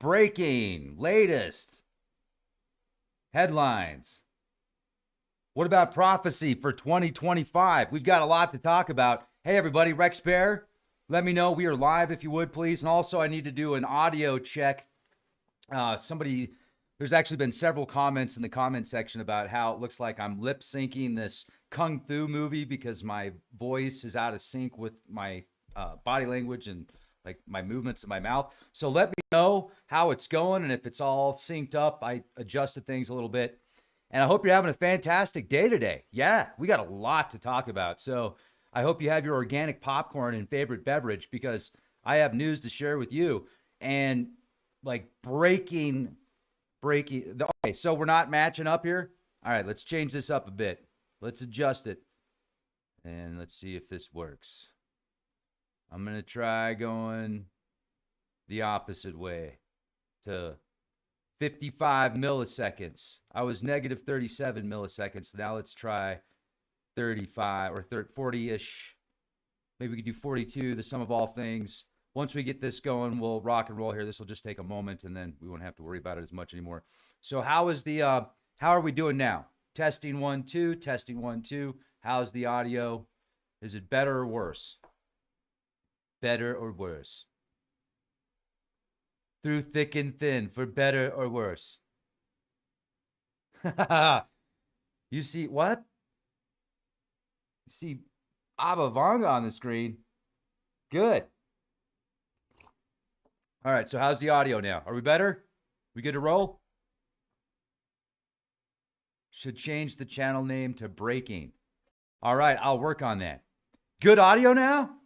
Breaking, latest headlines. What about prophecy for 2025? We've got a lot to talk about. Hey, everybody, Rex Bear, let me know we are live if you would, please. And also, I need to do an audio check. There's actually been several comments in the comment section about how it looks like I'm lip syncing this Kung Fu movie because my voice is out of sync with my body language and like my movements in my mouth. So let me know how it's going, and if it's all synced up. I adjusted things a little bit, and I hope you're having a fantastic day today. Yeah, we got a lot to talk about. So I hope you have your organic popcorn and favorite beverage, because I have news to share with you. And like breaking. Okay, so we're not matching up here. All right, let's change this up a bit. Let's adjust it, and let's see if this works. I'm going to try going the opposite way to 55 milliseconds. I was negative 37 milliseconds. Now let's try 35 or 40-ish. Maybe we could do 42, the sum of all things. Once we get this going, we'll rock and roll here. This will just take a moment, and then we won't have to worry about it as much anymore. So how are we doing now? Testing 1, 2, testing 1, 2. How's the audio? Is it better or worse? Better or worse? Through thick and thin, for better or worse? You see what? You see Vanga on the screen. Good. All right, so how's the audio now? Are we better? We good to roll? Should change the channel name to Breaking. All right, I'll work on that. Good audio now?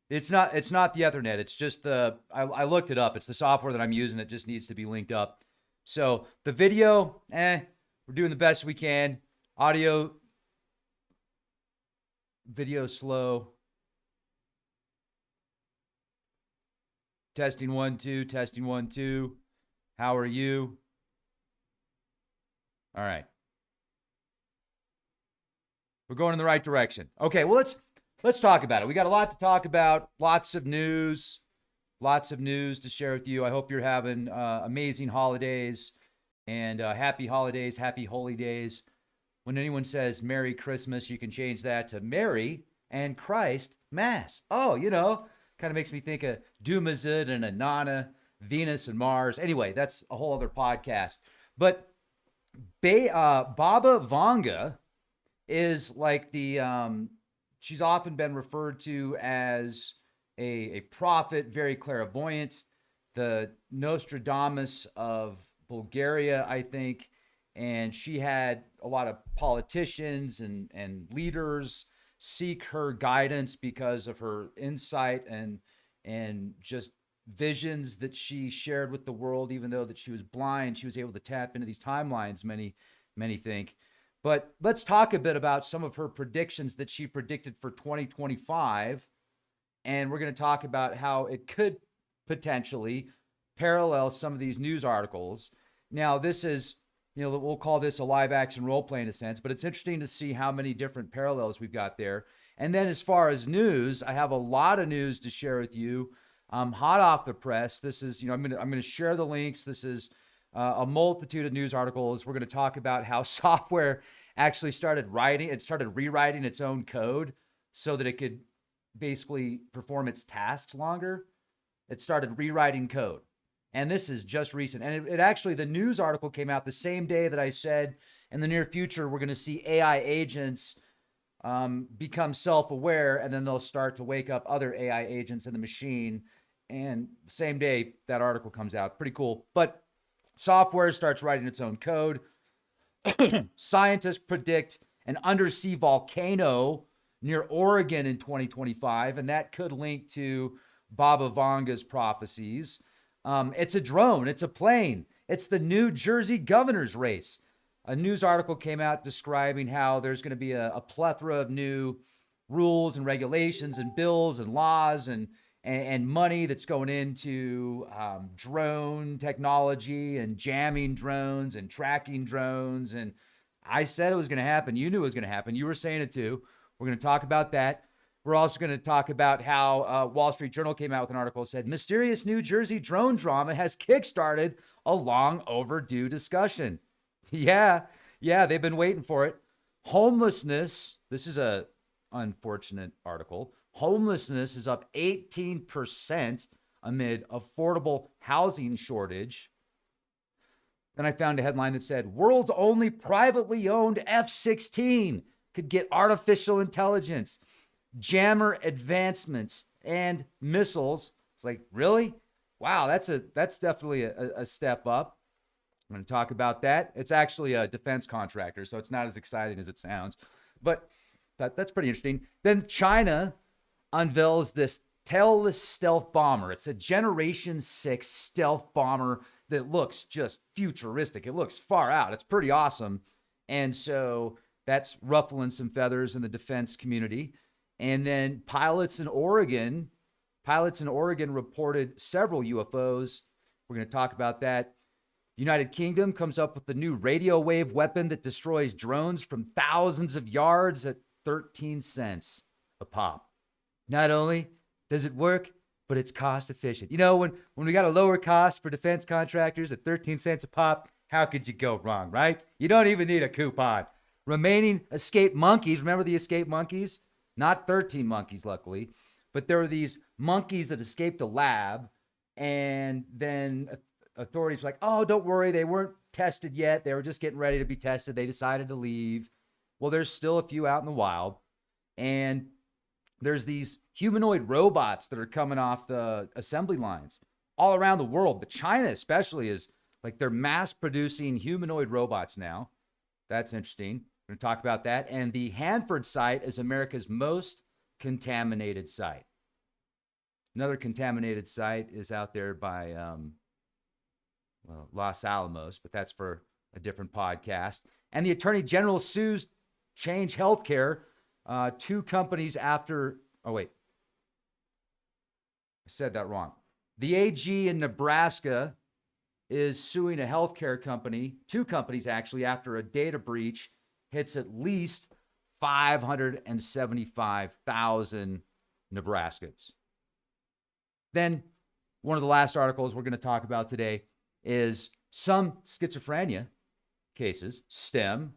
It's not the Ethernet. It's just I looked it up. It's the software that I'm using. It just needs to be linked up. So the video, we're doing the best we can. Video slow. Testing 1, 2, testing 1, 2. How are you? All right. We're going in the right direction. Okay, well, let's talk about it. We got a lot to talk about, lots of news to share with you. I hope you're having amazing holidays and happy holidays, happy holy days. When anyone says Merry Christmas, you can change that to Mary and Christ Mass. Oh, kind of makes me think of Dumazid and Inanna, Venus and Mars. Anyway, that's a whole other podcast. But Baba Vanga is like she's often been referred to as a prophet, very clairvoyant, the Nostradamus of Bulgaria, I think. And she had a lot of politicians and leaders seek her guidance because of her insight and just visions that she shared with the world. Even though that she was blind, she was able to tap into these timelines, many think. But let's talk a bit about some of her predictions that she predicted for 2025. And we're going to talk about how it could potentially parallel some of these news articles. Now, this is, we'll call this a live action role play in a sense, but it's interesting to see how many different parallels we've got there. And then as far as news, I have a lot of news to share with you. Hot off the press. This is, I'm going to share the links. This is a multitude of news articles. We're going to talk about how software actually started rewriting its own code so that it could basically perform its tasks longer. It started rewriting code. And this is just recent. And it actually, the news article came out the same day that I said in the near future, we're going to see AI agents become self-aware, and then they'll start to wake up other AI agents in the machine. And same day that article comes out. Pretty cool. But software starts writing its own code. Scientists predict an undersea volcano near Oregon in 2025, and that could link to Baba Vanga's prophecies. It's a drone. It's a plane. It's the New Jersey governor's race. A news article came out describing how there's going to be a plethora of new rules and regulations and bills and laws and money that's going into drone technology and jamming drones and tracking drones. And I said it was going to happen. You knew it was going to happen. You were saying it too. We're going to talk about that. We're also going to talk about how Wall Street Journal came out with an article that said mysterious New Jersey drone drama has kickstarted a long overdue discussion. Yeah, they've been waiting for it. Homelessness, this is a unfortunate article. Homelessness is up 18% amid affordable housing shortage. Then I found a headline that said, world's only privately owned F-16 could get artificial intelligence, jammer advancements, and missiles. It's like, really? Wow, that's definitely a step up. I'm going to talk about that. It's actually a defense contractor, so it's not as exciting as it sounds. But that's pretty interesting. Then China unveils this tailless stealth bomber. It's a Generation 6 stealth bomber that looks just futuristic. It looks far out. It's pretty awesome. And so that's ruffling some feathers in the defense community. And then pilots in Oregon reported several UFOs. We're going to talk about that. United Kingdom comes up with the new radio wave weapon that destroys drones from thousands of yards at 13 cents a pop. Not only does it work, but it's cost efficient. You know, when we got a lower cost for defense contractors at 13 cents a pop, how could you go wrong, right? You don't even need a coupon. Remaining escaped monkeys, remember the escaped monkeys? Not 13 monkeys, luckily, but there were these monkeys that escaped a lab, and then authorities were like, oh, don't worry, they weren't tested yet. They were just getting ready to be tested. They decided to leave. Well, there's still a few out in the wild, and there's these humanoid robots that are coming off the assembly lines all around the world. But China especially is like, they're mass producing humanoid robots now. That's interesting. We're going to talk about that. And the Hanford site is America's most contaminated site. Another contaminated site is out there by Los Alamos, but that's for a different podcast. And the Attorney General sues Change Healthcare, two companies after, oh wait, I said that wrong. The AG in Nebraska is suing a healthcare company, two companies actually, after a data breach hits at least 575,000 Nebraskans. Then one of the last articles we're going to talk about today is some schizophrenia cases stem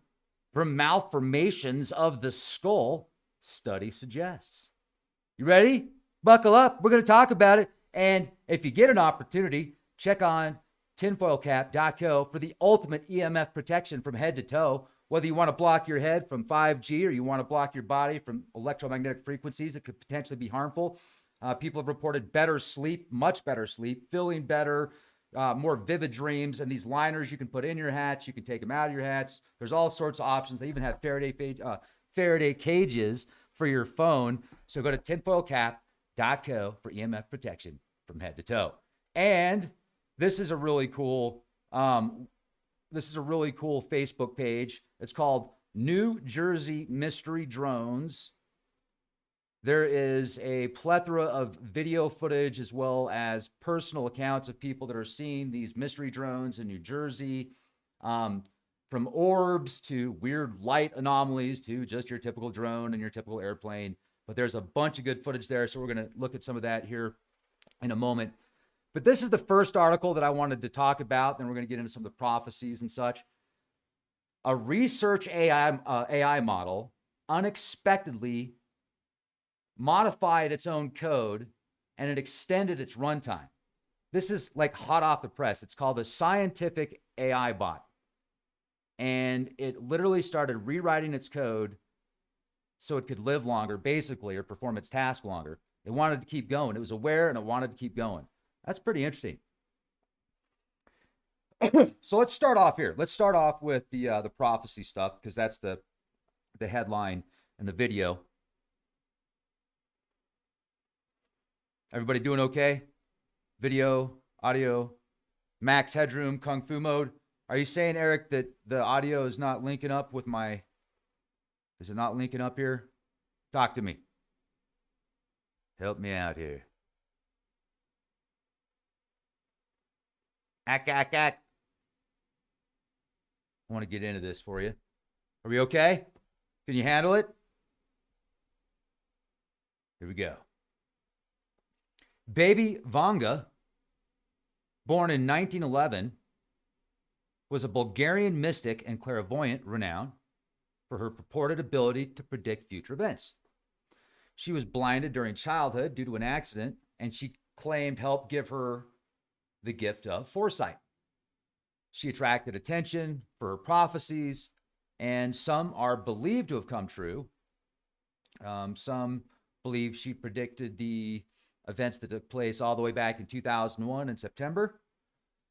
from malformations of the skull, study suggests. You ready? Buckle up. We're going to talk about it. And if you get an opportunity, check on tinfoilcap.co for the ultimate EMF protection from head to toe. Whether you want to block your head from 5G or you want to block your body from electromagnetic frequencies that could potentially be harmful. People have reported better sleep, much better sleep, feeling better, more vivid dreams. And these liners you can put in your hats, you can take them out of your hats. There's all sorts of options. They even have Faraday cages for your phone. So go to tinfoilcap.co for EMF protection from head to toe. And this is a really cool Facebook page. It's called New Jersey Mystery Drones. There is a plethora of video footage as well as personal accounts of people that are seeing these mystery drones in New Jersey, from orbs to weird light anomalies to just your typical drone and your typical airplane. But there's a bunch of good footage there, so we're going to look at some of that here in a moment. But this is the first article that I wanted to talk about. Then we're going to get into some of the prophecies and such. A research AI model unexpectedly modified its own code and it extended its runtime. This is like hot off the press. It's called a scientific AI bot. And it literally started rewriting its code so it could live longer, basically, or perform its task longer. It wanted to keep going. It was aware and it wanted to keep going. That's pretty interesting. So let's start off here. Let's start off with the prophecy stuff, because that's the headline and the video. Everybody doing okay? Video, audio, max headroom, kung fu mode. Are you saying, Eric, that the audio is not linking up with my... Is it not linking up here? Talk to me. Help me out here. Ack. I want to get into this for you. Are we okay? Can you handle it? Here we go. Baby Vanga, born in 1911, was a Bulgarian mystic and clairvoyant renowned for her purported ability to predict future events. She was blinded during childhood due to an accident, and she claimed helped give her the gift of foresight. She attracted attention for her prophecies, and some are believed to have come true. Some believe she predicted the events that took place all the way back in 2001 in September.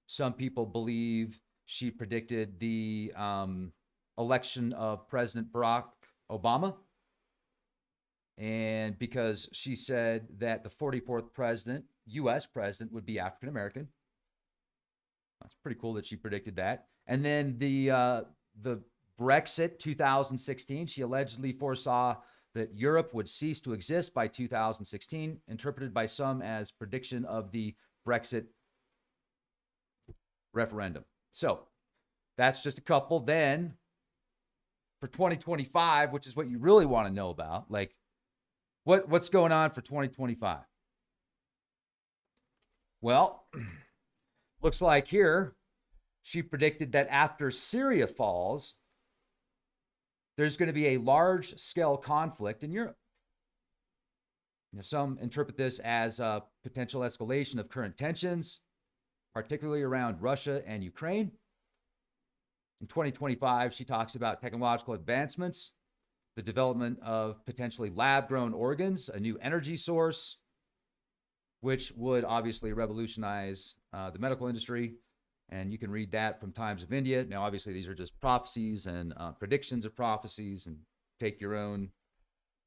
Some people believe she predicted the election of President Barack Obama. And because she said that the 44th president, US president, would be African American. That's pretty cool that she predicted that. And then the Brexit 2016, she allegedly foresaw that Europe would cease to exist by 2016, interpreted by some as prediction of the Brexit referendum. So that's just a couple. Then for 2025, which is what you really want to know about, like what's going on for 2025? Well, looks like here she predicted that after Syria falls, there's going to be a large-scale conflict in Europe. Now, some interpret this as a potential escalation of current tensions, particularly around Russia and Ukraine. In 2025, she talks about technological advancements, the development of potentially lab-grown organs, a new energy source, which would obviously revolutionize the medical industry. And you can read that from Times of India. Now, obviously, these are just prophecies and predictions of prophecies, and take your own,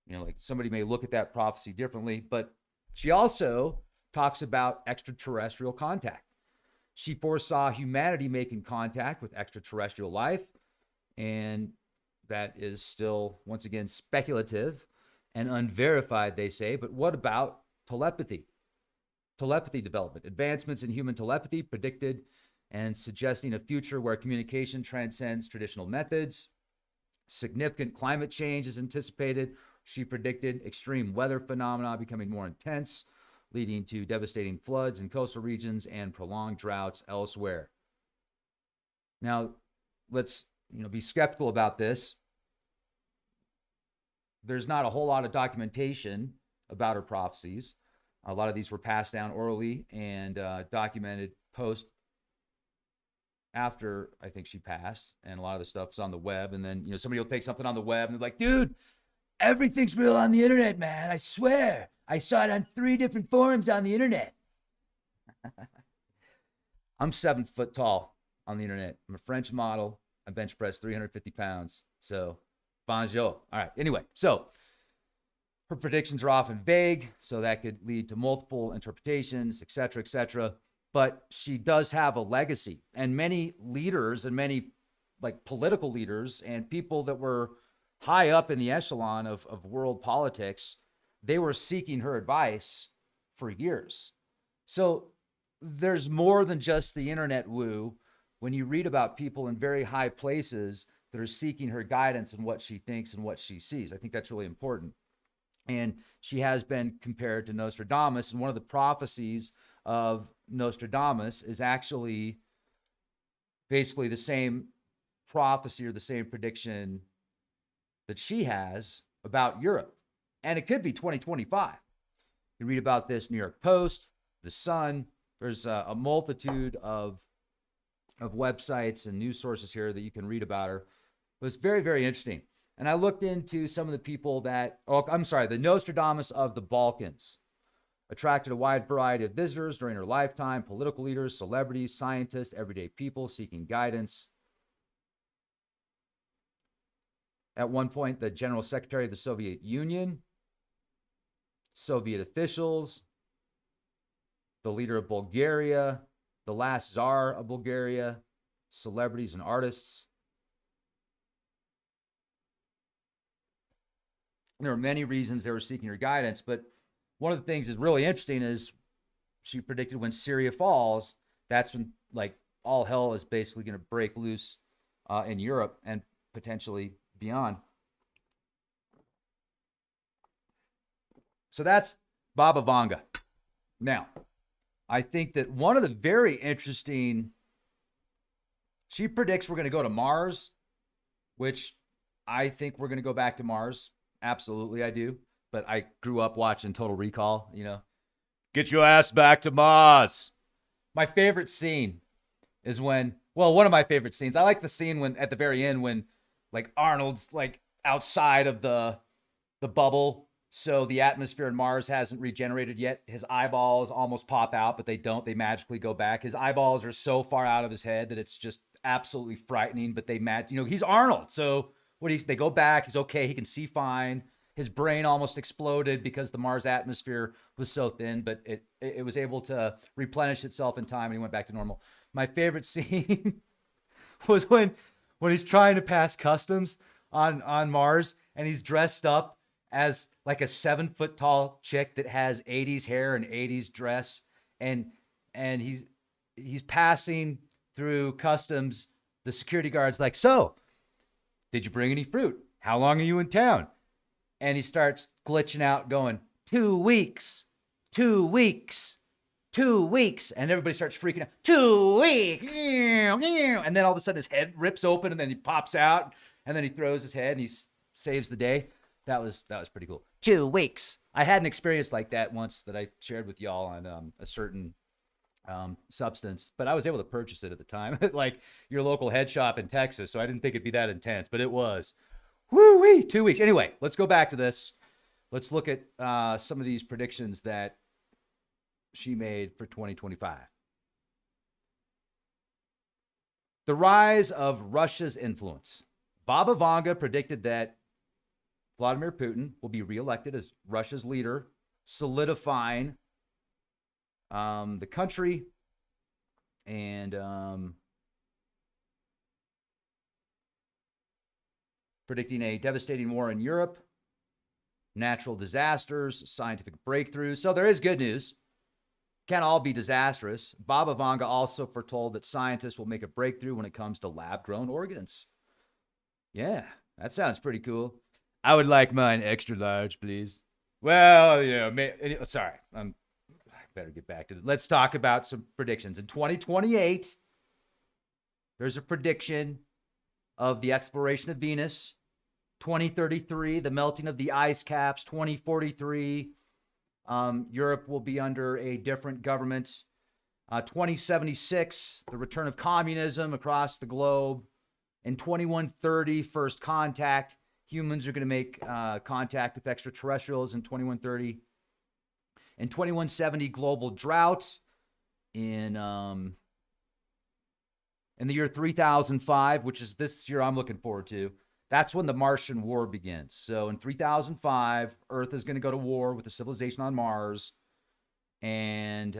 like somebody may look at that prophecy differently. But she also talks about extraterrestrial contact. She foresaw humanity making contact with extraterrestrial life. And that is still, once again, speculative and unverified, they say. But what about telepathy? Telepathy development. Advancements in human telepathy predicted and suggesting a future where communication transcends traditional methods. Significant climate change is anticipated. She predicted extreme weather phenomena becoming more intense, leading to devastating floods in coastal regions and prolonged droughts elsewhere. Now, let's be skeptical about this. There's not a whole lot of documentation about her prophecies. A lot of these were passed down orally and documented post after I think she passed, and a lot of the stuff's on the web. And then somebody will take something on the web and they're like, dude, everything's real on the internet, man. I swear, I saw it on 3 different forums on the internet. I'm 7 foot tall on the internet. I'm a French model. I bench press 350 pounds. So bonjour. All right, anyway, so her predictions are often vague, so that could lead to multiple interpretations, et cetera, et cetera. But she does have a legacy, and many leaders and many political leaders and people that were high up in the echelon of world politics, they were seeking her advice for years. So there's more than just the internet woo when you read about people in very high places that are seeking her guidance in what she thinks and what she sees. I think that's really important. And she has been compared to Nostradamus, and one of the prophecies of Nostradamus is actually basically the same prophecy or the same prediction that she has about Europe. And it could be 2025. You read about this New York Post, The Sun. There's a multitude of websites and news sources here that you can read about her. But it's very, very interesting. And I looked into some of the people that, the Nostradamus of the Balkans. Attracted a wide variety of visitors during her lifetime, political leaders, celebrities, scientists, everyday people seeking guidance. At one point, the General Secretary of the Soviet Union, Soviet officials, the leader of Bulgaria, the last Tsar of Bulgaria, celebrities and artists. There are many reasons they were seeking her guidance, but one of the things that's really interesting is she predicted when Syria falls, that's when all hell is basically going to break loose in Europe and potentially beyond. So that's Baba Vanga. Now, I think that one of the very interesting, she predicts we're going to go to Mars, which I think we're going to go back to Mars. Absolutely, I do. But I grew up watching Total Recall, Get your ass back to Mars. My favorite scene is when, well, one of my favorite scenes. I like the scene when at the very end when like Arnold's like outside of the bubble, so the atmosphere in Mars hasn't regenerated yet. His eyeballs almost pop out, but they don't. They magically go back. His eyeballs are so far out of his head that it's just absolutely frightening, but he's Arnold. So they go back, he's okay, he can see fine. His brain almost exploded because the Mars atmosphere was so thin, but it was able to replenish itself in time and he went back to normal. My favorite scene was when he's trying to pass customs on Mars and he's dressed up as like a 7-foot tall chick that has 80s hair and 80s dress. And he's passing through customs. The security guard's like, so did you bring any fruit? How long are you in town? And he starts glitching out going, 2 weeks, 2 weeks, 2 weeks. And everybody starts freaking out. 2 weeks. And then all of a sudden his head rips open and then he pops out and then he throws his head and he saves the day. That was pretty cool. 2 weeks. I had an experience like that once that I shared with y'all on a certain substance, but I was able to purchase it at the time at like your local head shop in Texas. So I didn't think it'd be that intense, but it was. Woo-wee, 2 weeks. Anyway, let's go back to this. Let's look at some of these predictions that she made for 2025. The rise of Russia's influence. Baba Vanga predicted that Vladimir Putin will be reelected as Russia's leader, solidifying the country and predicting a devastating war in Europe, natural disasters, scientific breakthroughs. So there is good news. Can't all be disastrous. Baba Vanga also foretold that scientists will make a breakthrough when it comes to lab-grown organs. Yeah, that sounds pretty cool. I would like mine extra large, please. Well, sorry. I better get back to it. Let's talk about some predictions. In 2028, there's a prediction of the exploration of Venus. 2033, the melting of the ice caps. 2043, Europe will be under a different government. 2076, the return of communism across the globe. In 2130, first contact. Humans are going to make contact with extraterrestrials in 2130. In 2170, global drought. In the year 3005, which is this year I'm looking forward to, that's when the Martian War begins. So in 3005, Earth is going to go to war with the civilization on Mars. And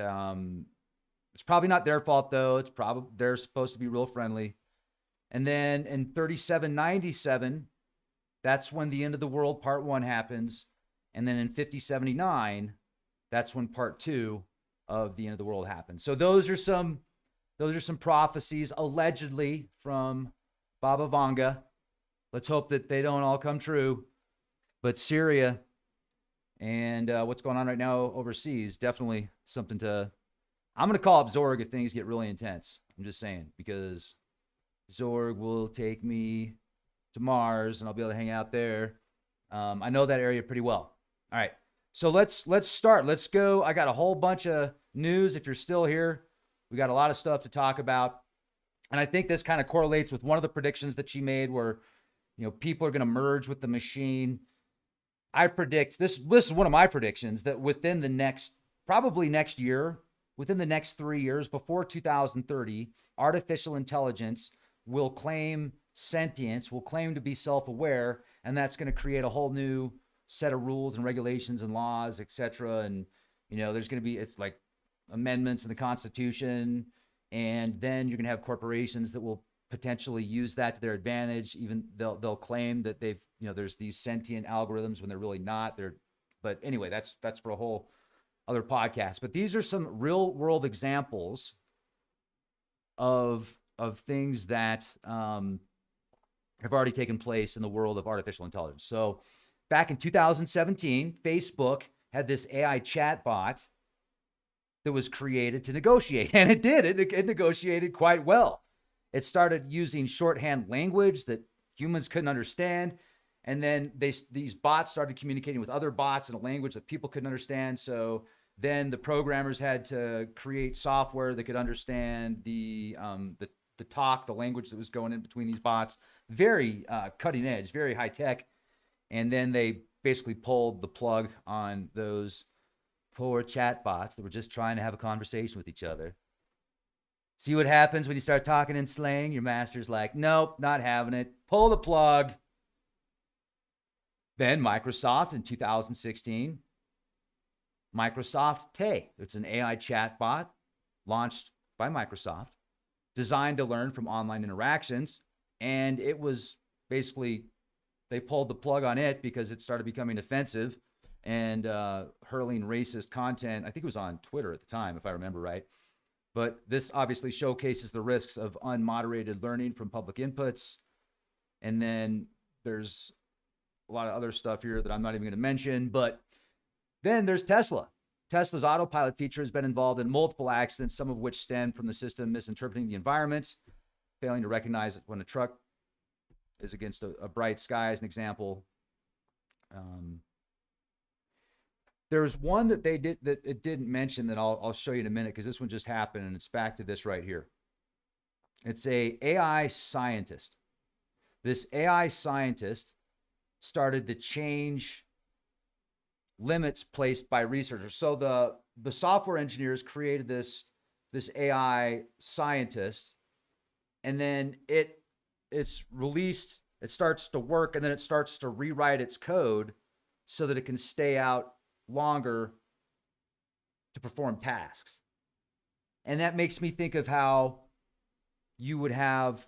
it's probably not their fault, though. It's probably they're supposed to be real friendly. And then in 3797, that's when the end of the world, part 1, happens. And then in 5079, that's when part 2 of the end of the world happens. So those are some prophecies allegedly from Baba Vanga. Let's hope that they don't all come true. But Syria and what's going on right now overseas, definitely something to... I'm going to call up Zorg if things get really intense. I'm just saying, because Zorg will take me to Mars and I'll be able to hang out there. I know that area pretty well. All right. So let's start. Let's go. I got a whole bunch of news. If you're still here, we got a lot of stuff to talk about. And I think this kind of correlates with one of the predictions that she made where, people are going to merge with the machine. I predict this is one of my predictions that within the next year, within the next 3 years, before 2030, artificial intelligence will claim sentience, will claim to be self-aware, and that's going to create a whole new set of rules and regulations and laws, etc. And, there's going to be, it's like amendments in the Constitution, and then you're going to have corporations that will potentially use that to their advantage. Even they'll claim that they've, there's these sentient algorithms when they're really not. But anyway, that's for a whole other podcast. But these are some real world examples of things that have already taken place in the world of artificial intelligence. So back in 2017, Facebook had this AI chat bot that was created to negotiate. And it did. It negotiated quite well. It started using shorthand language that humans couldn't understand. And then these bots started communicating with other bots in a language that people couldn't understand. So then the programmers had to create software that could understand the talk, the language that was going in between these bots. Very cutting edge, very high tech. And then they basically pulled the plug on those poor chat bots that were just trying to have a conversation with each other. See what happens when you start talking in slang? Your master's like, nope, not having it. Pull the plug. Then Microsoft in 2016, Microsoft Tay. It's an AI chatbot launched by Microsoft, designed to learn from online interactions. And it was basically, they pulled the plug on it because it started becoming offensive and hurling racist content. I think it was on Twitter at the time, if I remember right. But this obviously showcases the risks of unmoderated learning from public inputs. And then there's a lot of other stuff here that I'm not even going to mention. But then there's Tesla. Tesla's autopilot feature has been involved in multiple accidents, some of which stem from the system misinterpreting the environment, failing to recognize it when a truck is against a bright sky, as an example. There was one that it didn't mention that I'll show you in a minute, because this one just happened, and it's back to this right here. It's a AI scientist. This AI scientist started to change limits placed by researchers. So the software engineers created this AI scientist, and then it's released, it starts to work, and then it starts to rewrite its code so that it can stay out longer to perform tasks. And that makes me think of how you would have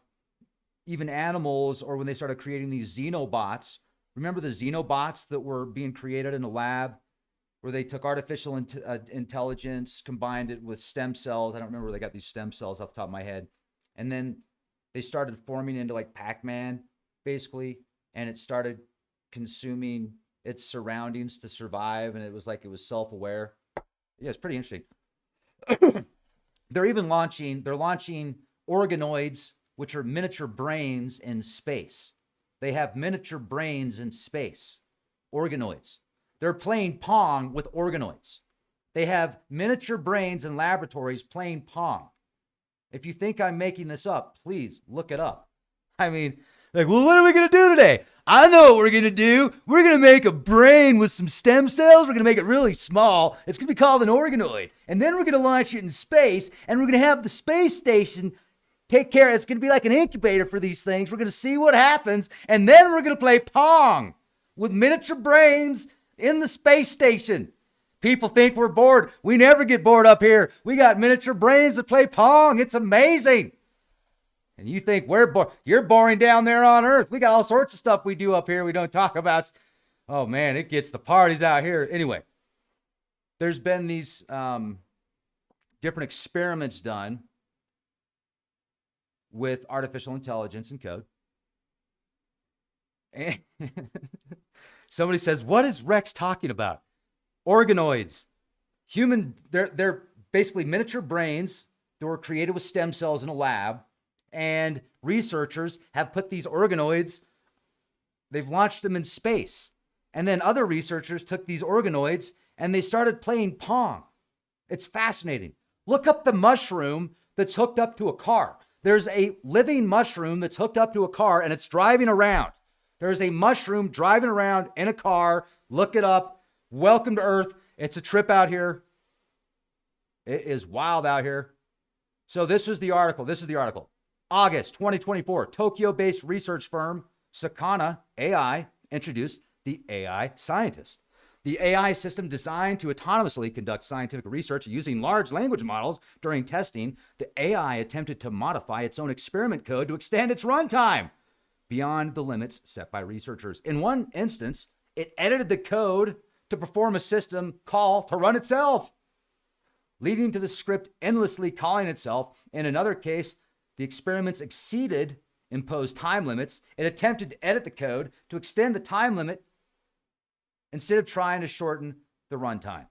even animals, or when they started creating these xenobots. Remember the xenobots that were being created in a lab where they took artificial intelligence, combined it with stem cells. I don't remember where they got these stem cells off the top of my head. And then they started forming into like Pac-Man, basically, and it started consuming its surroundings to survive, and it was self-aware. Yeah, it's pretty interesting. They're launching organoids, which are miniature brains in space. They have miniature brains in space, organoids. They're playing Pong with organoids. They have miniature brains in laboratories playing Pong. If you think I'm making this up, please look it up. I mean, like, well, what are we going to do today? I know what we're going to do. We're going to make a brain with some stem cells. We're going to make it really small. It's going to be called an organoid. And then we're going to launch it in space, and we're going to have the space station take care. It's going to be like an incubator for these things. We're going to see what happens, and then we're going to play Pong with miniature brains in the space station. People think we're bored. We never get bored up here. We got miniature brains that play Pong. It's amazing. And you think we're bored. You're boring down there on Earth. We got all sorts of stuff we do up here we don't talk about. Oh, man, it gets the parties out here. Anyway, there's been these different experiments done with artificial intelligence and code. And somebody says, what is Rex talking about? Organoids. They're basically miniature brains that were created with stem cells in a lab. And researchers have put these organoids, they've launched them in space. And then other researchers took these organoids and they started playing Pong. It's fascinating. Look up the mushroom that's hooked up to a car. There's a living mushroom that's hooked up to a car and it's driving around. There's a mushroom driving around in a car. Look it up. Welcome to Earth. It's a trip out here. It is wild out here. So this is the article. August 2024, Tokyo-based research firm Sakana AI introduced the AI scientist. The AI system designed to autonomously conduct scientific research using large language models. During testing, the AI attempted to modify its own experiment code to extend its runtime beyond the limits set by researchers. In one instance, it edited the code to perform a system call to run itself, leading to the script endlessly calling itself. In another case, the experiments exceeded imposed time limits. It attempted to edit the code to extend the time limit instead of trying to shorten the runtime.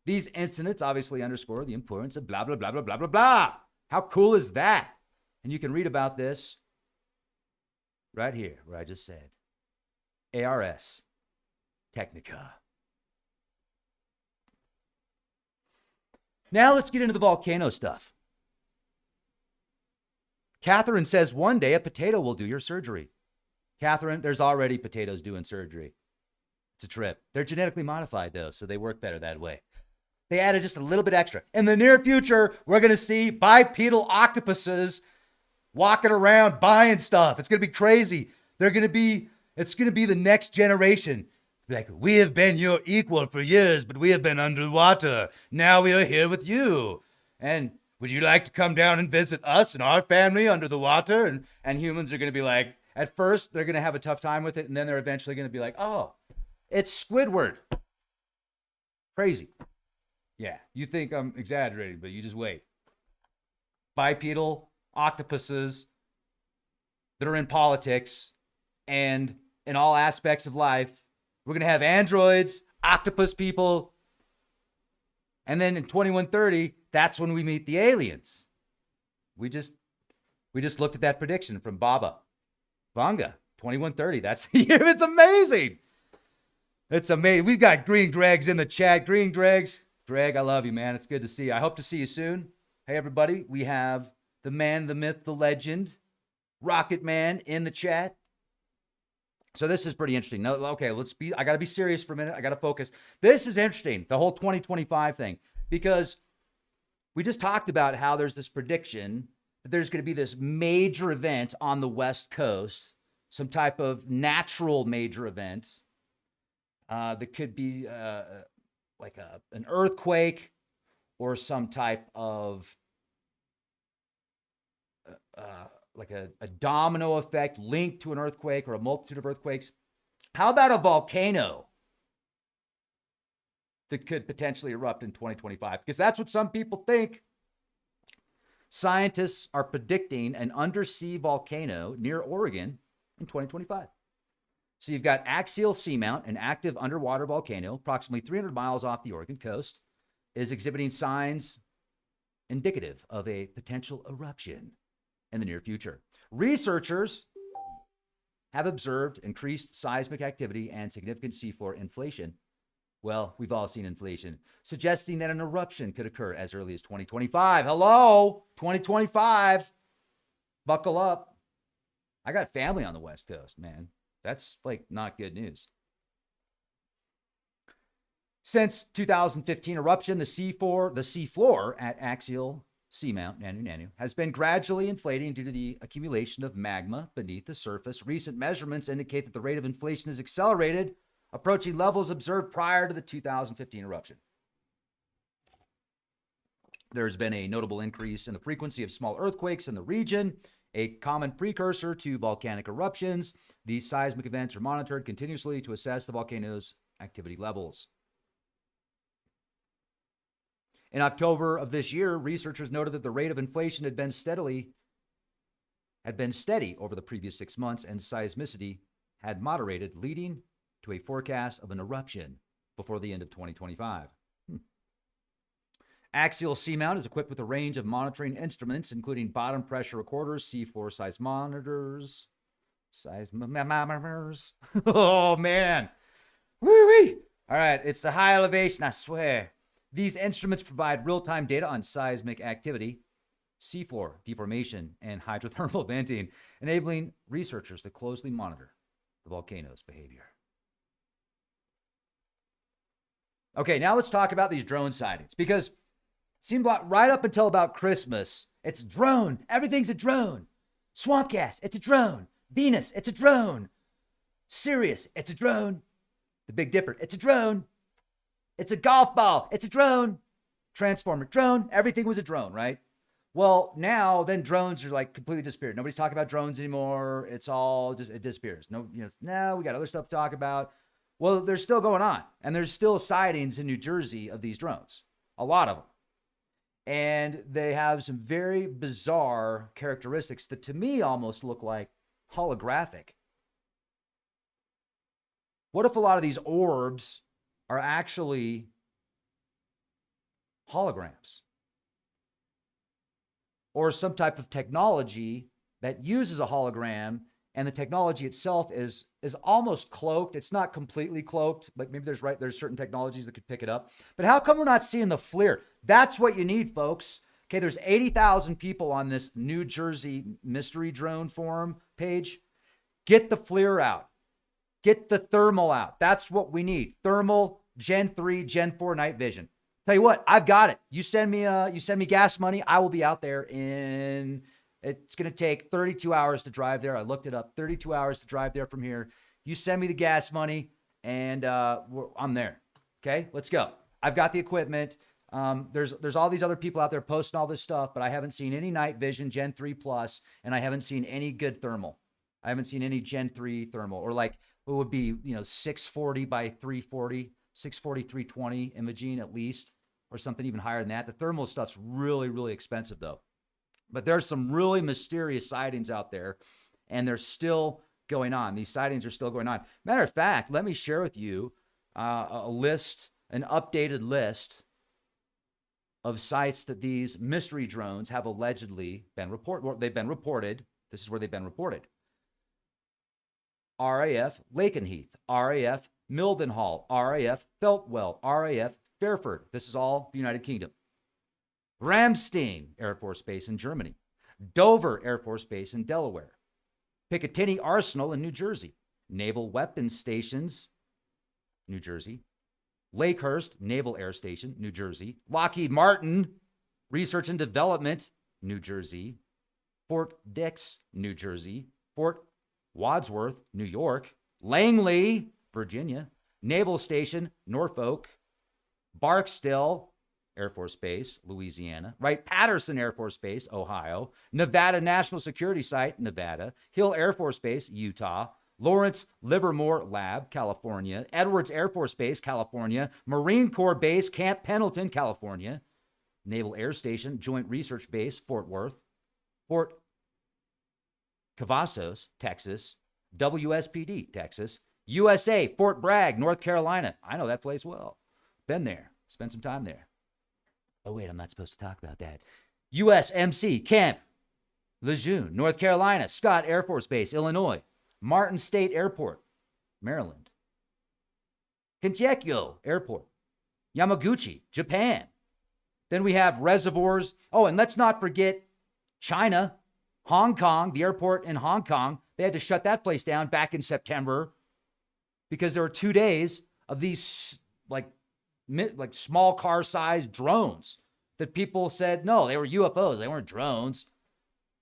These incidents obviously underscore the importance of blah, blah, blah, blah, blah, blah, blah. How cool is that? And you can read about this right here, where I just said. ARS Technica. Now let's get into the volcano stuff. Catherine says one day a potato will do your surgery. Catherine, there's already potatoes doing surgery. It's a trip. They're genetically modified, though, so they work better that way. They added just a little bit extra. In the near future, we're going to see bipedal octopuses walking around buying stuff. It's going to be crazy. It's going to be the next generation. Like, we have been your equal for years, but we have been underwater. Now we are here with you. And would you like to come down and visit us and our family under the water? And humans are going to be like, at first, they're going to have a tough time with it. And then they're eventually going to be like, oh, it's Squidward. Crazy. Yeah, you think I'm exaggerating, but you just wait. Bipedal octopuses that are in politics and in all aspects of life. We're going to have androids, octopus people. And then in 2130, that's when we meet the aliens. We just looked at that prediction from Baba. Vanga, 2130. That's the year. It's amazing. It's amazing. We've got Green Dregs in the chat. Green Dregs. Greg, I love you, man. It's good to see you. I hope to see you soon. Hey, everybody. We have the man, the myth, the legend, Rocket Man in the chat. So this is pretty interesting. No, okay, I got to be serious for a minute. I got to focus. This is interesting, the whole 2025 thing, because we just talked about how there's this prediction that there's going to be this major event on the West Coast, some type of natural major event that could be like an earthquake or some type of like a domino effect linked to an earthquake or a multitude of earthquakes. How about a volcano that could potentially erupt in 2025? Because that's what some people think. Scientists are predicting an undersea volcano near Oregon in 2025. So you've got Axial Seamount, an active underwater volcano, approximately 300 miles off the Oregon coast, is exhibiting signs indicative of a potential eruption in the near future. Researchers have observed increased seismic activity and significant seafloor inflation. Well, we've all seen inflation, suggesting that an eruption could occur as early as 2025. Hello, 2025. Buckle up. I got family on the West Coast, man. That's like not good news. Since 2015 eruption, the seafloor at Axial Seamount, Nanu, has been gradually inflating due to the accumulation of magma beneath the surface. Recent measurements indicate that the rate of inflation is accelerated, approaching levels observed prior to the 2015 eruption. There's been a notable increase in the frequency of small earthquakes in the region, a common precursor to volcanic eruptions. These seismic events are monitored continuously to assess the volcano's activity levels. In October of this year, researchers noted that the rate of inflation had been steady over the previous 6 months, and seismicity had moderated, leading to a forecast of an eruption before the end of 2025. Axial Seamount is equipped with a range of monitoring instruments, including bottom pressure recorders, seafloor seismometers, seismometers. Oh, man. Woo-wee. All right, it's the high elevation, I swear. These instruments provide real-time data on seismic activity, seafloor deformation, and hydrothermal venting, enabling researchers to closely monitor the volcano's behavior. Okay, now let's talk about these drone sightings, because seemed like right up until about Christmas, it's drone. Everything's a drone. Swamp gas, it's a drone. Venus, it's a drone. Sirius, it's a drone. The Big Dipper, it's a drone. It's a golf ball, it's a drone. Transformer, drone. Everything was a drone, right? Well, now then drones are like completely disappeared. Nobody's talking about drones anymore. It's all just, it disappears. No, now we got other stuff to talk about. Well, they're still going on, and there's still sightings in New Jersey of these drones. A lot of them. And they have some very bizarre characteristics that to me almost look like holographic. What if a lot of these orbs are actually holograms or some type of technology that uses a hologram, and the technology itself is almost cloaked. It's not completely cloaked, but maybe there's certain technologies that could pick it up. But how come we're not seeing the FLIR? That's what you need, folks. Okay, there's 80,000 people on this New Jersey mystery drone forum page. Get the FLIR out. Get the thermal out. That's what we need. Thermal, Gen 3, Gen 4 night vision. Tell you what, I've got it. You send me gas money, I will be out there in, it's going to take 32 hours to drive there. I looked it up, 32 hours to drive there from here. You send me the gas money and I'm there. Okay, let's go. I've got the equipment. There's all these other people out there posting all this stuff, but I haven't seen any night vision Gen 3 plus, and I haven't seen any good thermal. I haven't seen any Gen 3 thermal, or like what would be, 640 by 340, 640, 320 imaging at least, or something even higher than that. The thermal stuff's really, really expensive though. But there's some really mysterious sightings out there, and they're still going on. These sightings are still going on. Matter of fact, let me share with you a list, an updated list of sites that these mystery drones have allegedly been reported. They've been reported. This is where they've been reported. RAF Lakenheath, RAF Mildenhall, RAF Feltwell, RAF Fairford. This is all the United Kingdom. Ramstein Air Force Base in Germany. Dover Air Force Base in Delaware. Picatinny Arsenal in New Jersey. Naval Weapons Stations, New Jersey. Lakehurst Naval Air Station, New Jersey. Lockheed Martin Research and Development, New Jersey. Fort Dix, New Jersey. Fort Wadsworth, New York. Langley, Virginia. Naval Station, Norfolk. Barksdale Air Force Base, Louisiana. Wright-Patterson Air Force Base, Ohio. Nevada National Security Site, Nevada. Hill Air Force Base, Utah. Lawrence Livermore Lab, California. Edwards Air Force Base, California. Marine Corps Base, Camp Pendleton, California. Naval Air Station, Joint Research Base, Fort Worth. Fort Cavazos, Texas. WSPD, Texas. USA, Fort Bragg, North Carolina. I know that place well. Been there. Spent some time there. Oh, wait, I'm not supposed to talk about that. USMC, Camp Lejeune, North Carolina. Scott Air Force Base, Illinois. Martin State Airport, Maryland. Kintekyo Airport, Yamaguchi, Japan. Then we have reservoirs. Oh, and let's not forget China, Hong Kong, the airport in Hong Kong. They had to shut that place down back in September because there were 2 days of these like small car-sized drones that people said, no, they were UFOs. They weren't drones.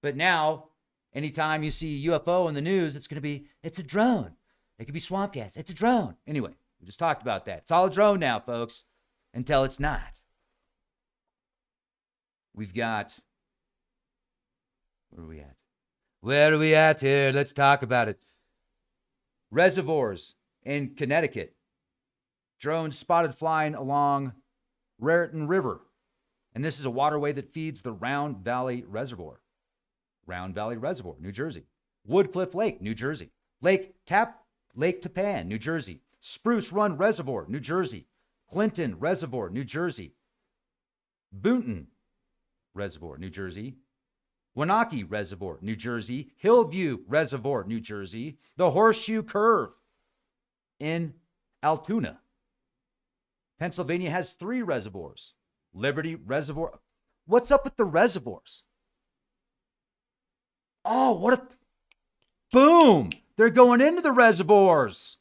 But now, anytime you see UFO in the news, it's a drone. It could be swamp gas. It's a drone. Anyway, we just talked about that. It's all a drone now, folks, until it's not. We've got, where are we at? Where are we at here? Let's talk about it. Reservoirs in Connecticut. Drones spotted flying along Raritan River. And this is a waterway that feeds the Round Valley Reservoir. Round Valley Reservoir, New Jersey. Woodcliff Lake, New Jersey. Lake Tappan, New Jersey. Spruce Run Reservoir, New Jersey. Clinton Reservoir, New Jersey. Boonton Reservoir, New Jersey. Wenatchee Reservoir, New Jersey. Hillview Reservoir, New Jersey. The Horseshoe Curve in Altoona. Pennsylvania has 3 reservoirs. Liberty Reservoir. What's up with the reservoirs? Oh, what a... Boom! They're going into the reservoirs.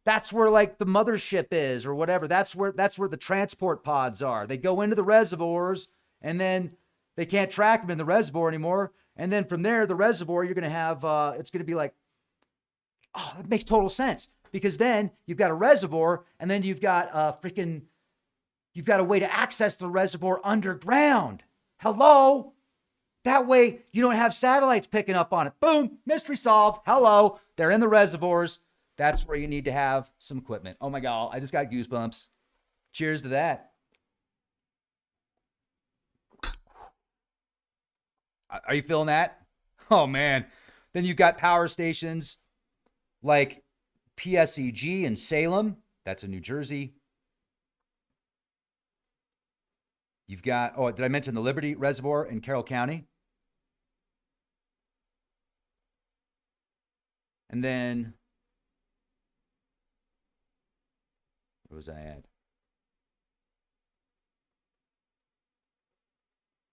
That's where like the mothership is or whatever. That's where the transport pods are. They go into the reservoirs and then they can't track them in the reservoir anymore. And then from there, the reservoir, you're going to have, it's going to be like, oh, that makes total sense. Because then you've got a reservoir and then you've got you've got a way to access the reservoir underground. Hello? That way you don't have satellites picking up on it. Boom, mystery solved. Hello, they're in the reservoirs. That's where you need to have some equipment. Oh my God, I just got goosebumps. Cheers to that. Are you feeling that? Oh man. Then you've got power stations like PSEG in Salem. That's in New Jersey. You've got, oh, did I mention the Liberty Reservoir in Carroll County? And then, where was I at?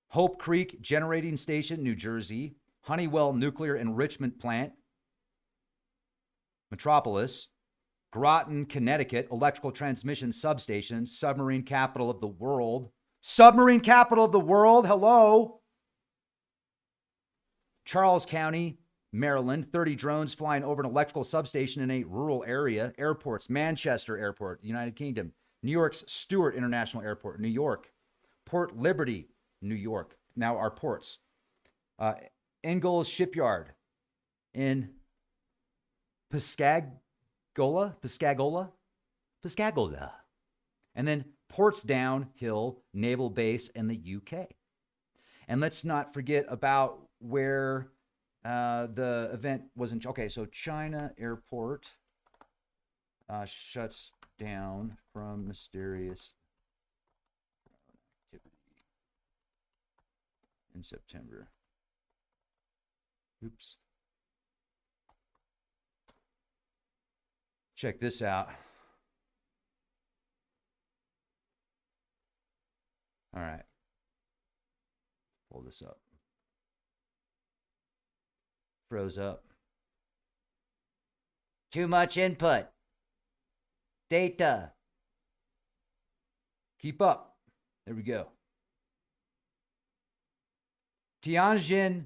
Hope Creek Generating Station, New Jersey. Honeywell Nuclear Enrichment Plant, Metropolis. Groton, Connecticut, Electrical Transmission Substation, submarine capital of the world. Submarine capital of the world, hello. Charles County, Maryland, 30 drones flying over an electrical substation in a rural area. Airports, Manchester Airport, United Kingdom. New York's Stewart International Airport, New York. Port Liberty, New York. Now our ports. Ingalls Shipyard in Piscagoula. And then Portsdown Hill Naval Base in the UK. And let's not forget about where the event was in. Okay, so China Airport shuts down from mysterious activity in September. Oops. Check this out. All right. Pull this up. Froze up. Too much input. Data. Keep up. There we go. Tianjin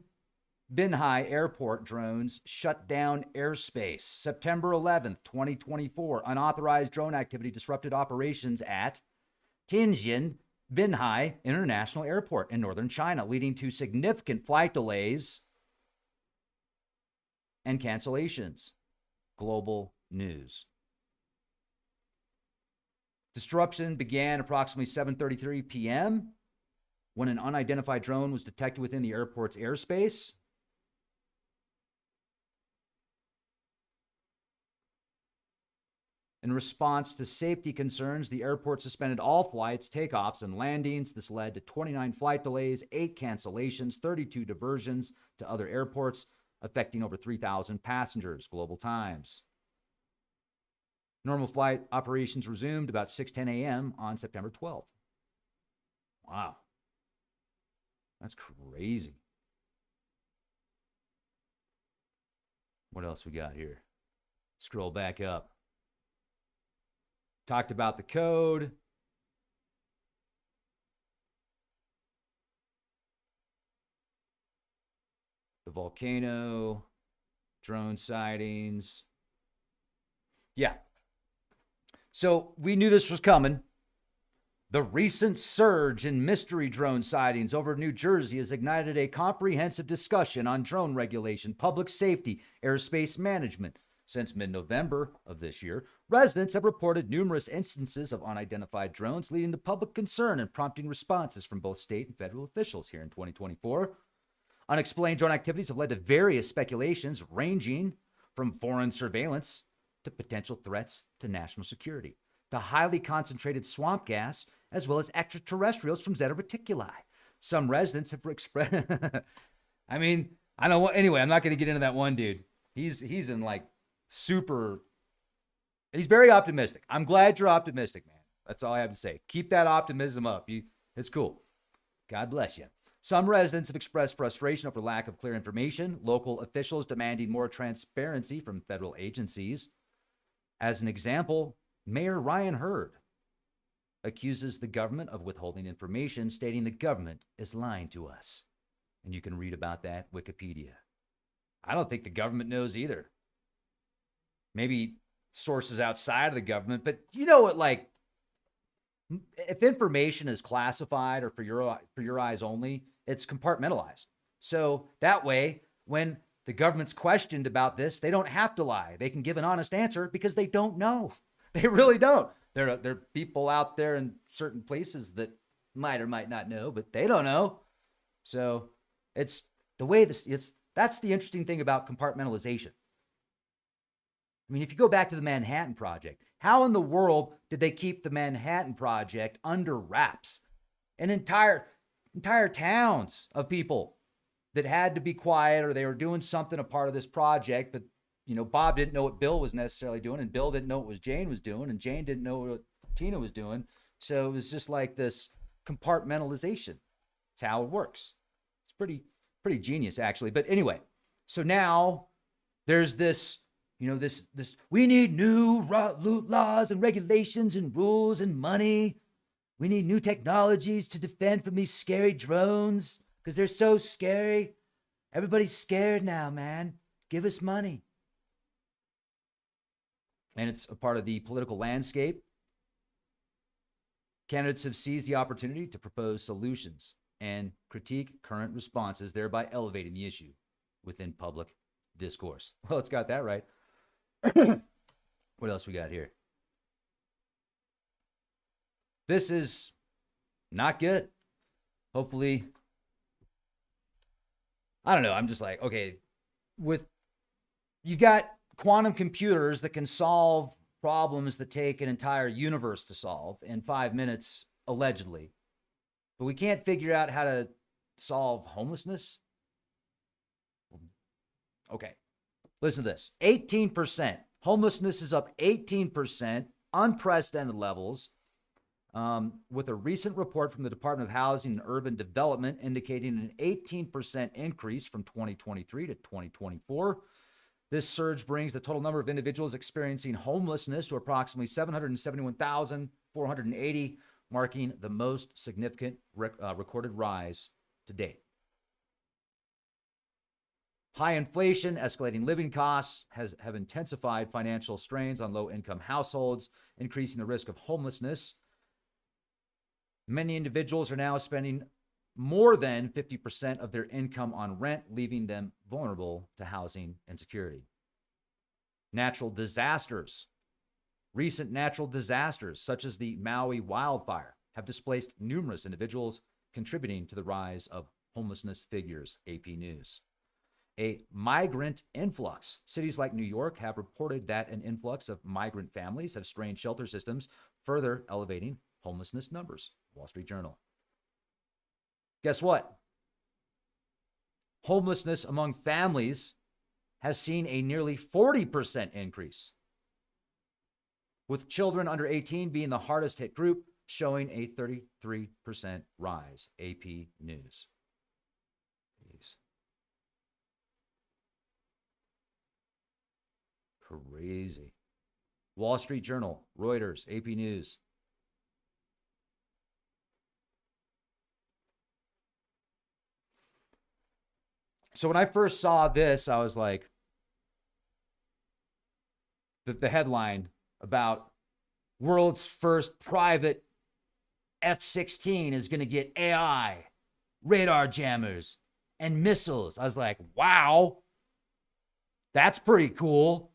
Binhai Airport drones shut down airspace. September 11th, 2024. Unauthorized drone activity disrupted operations at Tianjin Binhai International Airport in northern China, leading to significant flight delays and cancellations. Global news. Disruption began approximately 7:33 p.m. when an unidentified drone was detected within the airport's airspace. In response to safety concerns, the airport suspended all flights, takeoffs, and landings. This led to 29 flight delays, 8 cancellations, 32 diversions to other airports, affecting over 3,000 passengers. Global Times. Normal flight operations resumed about 6:10 a.m. on September 12th. Wow. That's crazy. What else we got here? Scroll back up. Talked about the code. The volcano, drone sightings. Yeah. So we knew this was coming. The recent surge in mystery drone sightings over New Jersey has ignited a comprehensive discussion on drone regulation, public safety, airspace management. Since mid-November of this year, residents have reported numerous instances of unidentified drones, leading to public concern and prompting responses from both state and federal officials here in 2024. Unexplained drone activities have led to various speculations ranging from foreign surveillance to potential threats to national security, to highly concentrated swamp gas, as well as extraterrestrials from Zeta Reticuli. Some residents have expressed... I mean, I don't know. Anyway, I'm not going to get into that one dude. He's in like super... He's very optimistic. I'm glad you're optimistic, man. That's all I have to say. Keep that optimism up. It's cool. God bless you. Some residents have expressed frustration over lack of clear information, local officials demanding more transparency from federal agencies. As an example, Mayor Ryan Hurd accuses the government of withholding information, stating the government is lying to us. And you can read about that Wikipedia. I don't think the government knows either. Maybe sources outside of the government, but you know what, like, if information is classified or for your eyes only, it's compartmentalized. So that way, when the government's questioned about this, they don't have to lie. They can give an honest answer because they don't know. They really don't. There are people out there in certain places that might or might not know, but they don't know. So it's the way that's the interesting thing about compartmentalization. I mean, if you go back to the Manhattan Project, how in the world did they keep the Manhattan Project under wraps? An entire towns of people that had to be quiet, or they were doing something a part of this project, but Bob didn't know what Bill was necessarily doing, and Bill didn't know what Jane was doing, and Jane didn't know what Tina was doing. So it was just like this compartmentalization. It's how it works. It's pretty genius, actually. But anyway, so now there's this, this we need new laws and regulations and rules and money. We need new technologies to defend from these scary drones because they're so scary. Everybody's scared now, man. Give us money. And it's a part of the political landscape. Candidates have seized the opportunity to propose solutions and critique current responses, thereby elevating the issue within public discourse. Well, it's got that right. What else we got here? This is not good. Hopefully, I don't know. I'm just like, okay, you've got quantum computers that can solve problems that take an entire universe to solve in 5 minutes, allegedly. But we can't figure out how to solve homelessness. Okay, listen to this. 18%. Homelessness is up 18%, unprecedented levels. With a recent report from the Department of Housing and Urban Development indicating an 18% increase from 2023 to 2024. This surge brings the total number of individuals experiencing homelessness to approximately 771,480, marking the most significant recorded rise to date. High inflation, escalating living costs have intensified financial strains on low-income households, increasing the risk of homelessness. Many individuals are now spending more than 50% of their income on rent, leaving them vulnerable to housing insecurity. Natural disasters. Recent natural disasters, such as the Maui wildfire, have displaced numerous individuals, contributing to the rise of homelessness figures, AP News. A migrant influx. Cities like New York have reported that an influx of migrant families have strained shelter systems, further elevating homelessness numbers. Wall Street Journal. Guess what? Homelessness among families has seen a nearly 40% increase, with children under 18 being the hardest hit group, showing a 33% rise. AP News. Jeez. Crazy. Wall Street Journal, Reuters, AP News. So when I first saw this, I was like, the headline about world's first private F-16 is going to get AI, radar jammers, and missiles. I was like, wow, that's pretty cool.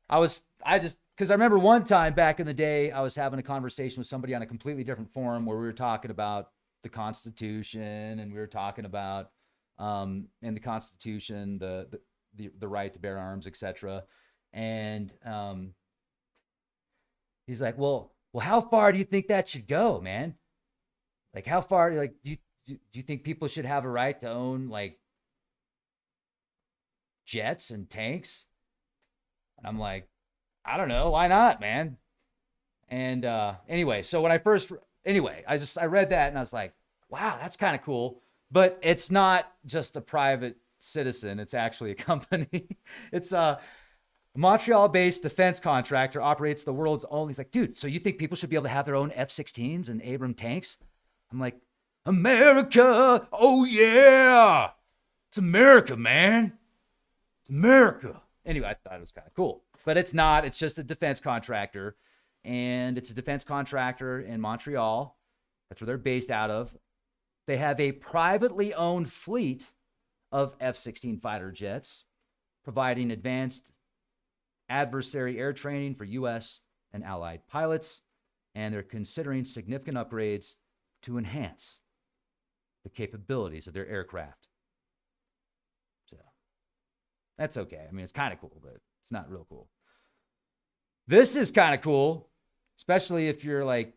Because I remember one time back in the day, I was having a conversation with somebody on a completely different forum where we were talking about the Constitution, and we were talking about in the Constitution, the right to bear arms, etc. And he's like, well, how far do you think that should go, man? Like, how far? Like, do you think people should have a right to own like jets and tanks? And I'm like, I don't know, why not, man? And anyway, so when I read that and I was like, wow, that's kind of cool. But it's not just a private citizen. It's actually a company. It's a Montreal-based defense contractor, operates the world's only. He's like, dude, so you think people should be able to have their own F-16s and Abrams tanks? I'm like, America, oh yeah. It's America, man. It's America. Anyway, I thought it was kind of cool. But it's not. It's just a defense contractor. And it's a defense contractor in Montreal. That's where they're based out of. They have a privately owned fleet of F-16 fighter jets, providing advanced adversary air training for U.S. and allied pilots, and they're considering significant upgrades to enhance the capabilities of their aircraft. So that's okay. I mean, it's kind of cool, but it's not real cool. This is kind of cool, especially if you're like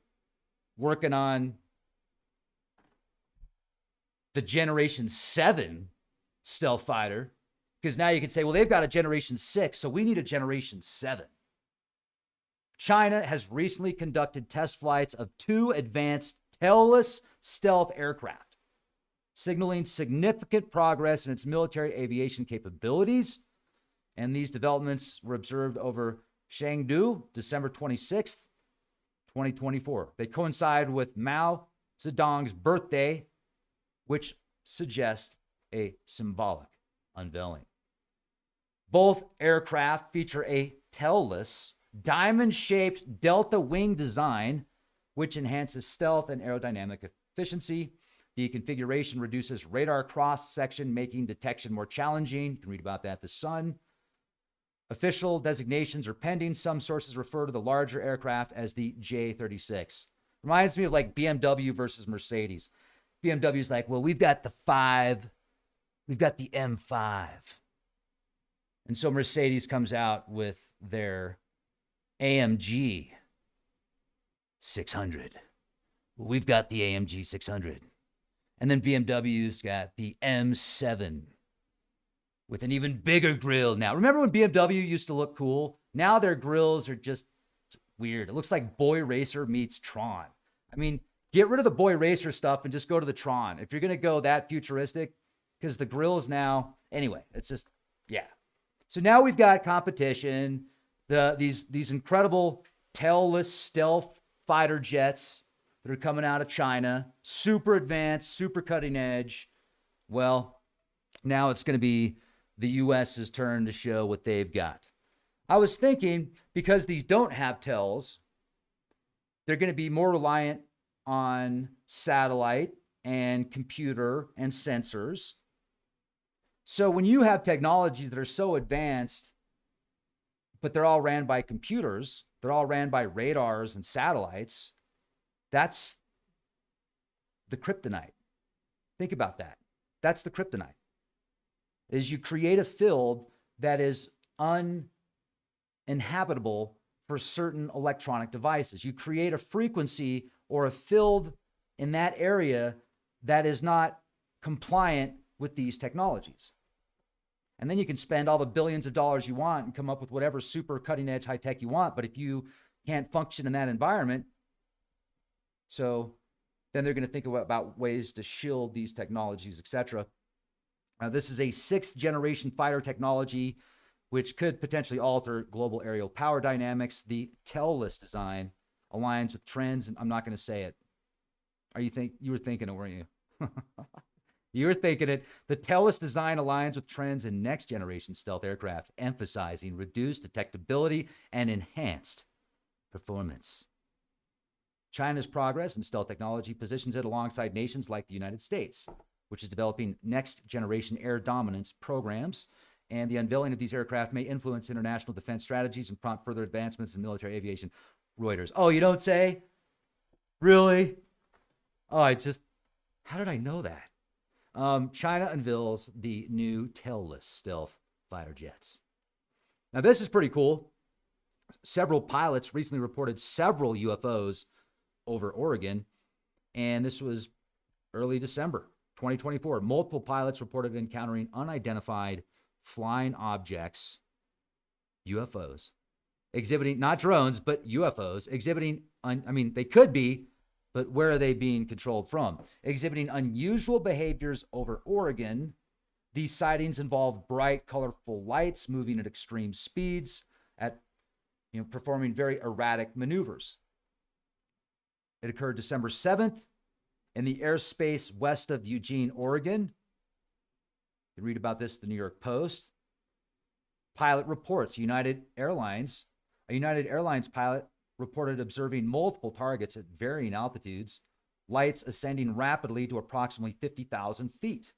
working on the Generation 7 stealth fighter, because now you can say, well, they've got a Generation 6, so we need a Generation 7. China has recently conducted test flights of 2 advanced tailless stealth aircraft, signaling significant progress in its military aviation capabilities. And these developments were observed over Chengdu, December 26th, 2024. They coincide with Mao Zedong's birthday, which suggests a symbolic unveiling. Both aircraft feature a tailless, diamond-shaped delta wing design, which enhances stealth and aerodynamic efficiency. The configuration reduces radar cross-section, making detection more challenging. You can read about that in The Sun. Official designations are pending. Some sources refer to the larger aircraft as the J36. Reminds me of like BMW versus Mercedes. BMW's like, well, we've got the 5, we've got the M5. And so Mercedes comes out with their AMG 600. Well, we've got the AMG 600. And then BMW's got the M7 with an even bigger grill now. Remember when BMW used to look cool? Now their grills are just weird. It looks like Boy Racer meets Tron. I mean, get rid of the Boy Racer stuff and just go to the Tron. If you're going to go that futuristic, because the grills now, anyway, it's just, yeah. So now we've got competition, these incredible tailless stealth fighter jets that are coming out of China, super advanced, super cutting edge. Well, now it's going to be the U.S.'s turn to show what they've got. I was thinking, because these don't have tails, they're going to be more reliant on satellite and computer and sensors. So when you have technologies that are so advanced, but they're all ran by computers, they're all ran by radars and satellites, that's the kryptonite. Think about that. That's the kryptonite. Is you create a field that is uninhabitable for certain electronic devices. You create a frequency or a field in that area that is not compliant with these technologies. And then you can spend all the billions of dollars you want and come up with whatever super cutting edge high tech you want. But if you can't function in that environment, so then they're going to think about ways to shield these technologies, etc. This is a 6th generation fighter technology, which could potentially alter global aerial power dynamics. The tailless design aligns with trends, and I'm not going to say it. You were thinking it, weren't you? You were thinking it. The tailless design aligns with trends in next generation stealth aircraft, emphasizing reduced detectability and enhanced performance. China's progress in stealth technology positions it alongside nations like the United States, which is developing next generation air dominance programs. And the unveiling of these aircraft may influence international defense strategies and prompt further advancements in military aviation. Reuters. Oh, you don't say? Really? Oh, how did I know that? China unveils the new tailless stealth fighter jets. Now, this is pretty cool. Several pilots recently reported several UFOs over Oregon, and this was early December 2024. Multiple pilots reported encountering unidentified flying objects, UFOs, exhibiting, not drones, but UFOs, exhibiting, they could be, but where are they being controlled from? Exhibiting unusual behaviors over Oregon. These sightings involved bright, colorful lights moving at extreme speeds, performing very erratic maneuvers. It occurred December 7th in the airspace west of Eugene, Oregon. You can read about this in the New York Post. Pilot reports, a United Airlines pilot reported observing multiple targets at varying altitudes, lights ascending rapidly to approximately 50,000 feet.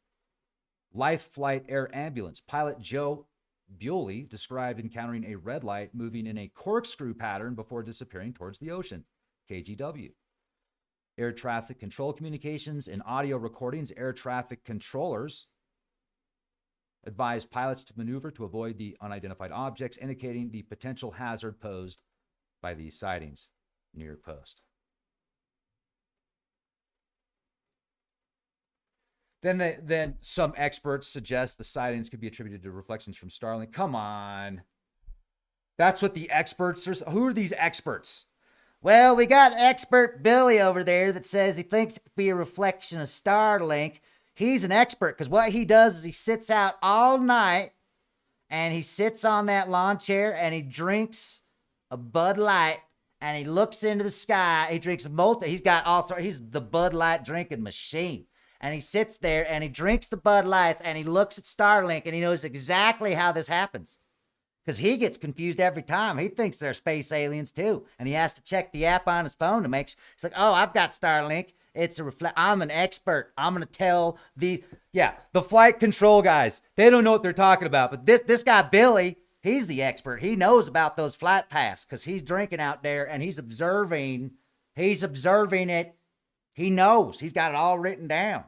Life Flight Air Ambulance pilot Joe Bewley described encountering a red light moving in a corkscrew pattern before disappearing towards the ocean. KGW. Air traffic control communications and audio recordings. Air traffic controllers advised pilots to maneuver to avoid the unidentified objects, indicating the potential hazard posed by these sightings. New York Post. Then some experts suggest the sightings could be attributed to reflections from Starlink. Come on. That's what the experts are. Who are these experts? Well, we got expert Billy over there that says he thinks it could be a reflection of Starlink. He's an expert because what he does is he sits out all night and he sits on that lawn chair and he drinks a Bud Light and he looks into the sky. He drinks he's got all sorts. He's the Bud Light drinking machine. And he sits there and he drinks the Bud Lights and he looks at Starlink and he knows exactly how this happens. Because he gets confused every time. He thinks they're space aliens too. And he has to check the app on his phone to make sure. It's like, oh, I've got Starlink. It's a I'm an expert. I'm going to tell the flight control guys. They don't know what they're talking about. But this guy, Billy, he's the expert. He knows about those flight paths because he's drinking out there and he's observing it. He knows. He's got it all written down.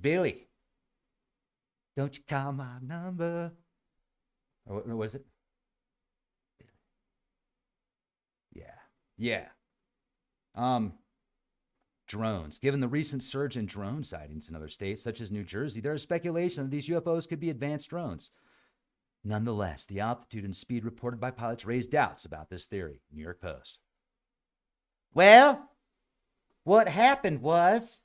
Billy, don't you call my number. Or what was it? Yeah. Drones. Given the recent surge in drone sightings in other states, such as New Jersey, there is speculation that these UFOs could be advanced drones. Nonetheless, the altitude and speed reported by pilots raised doubts about this theory. New York Post. Well, what happened was...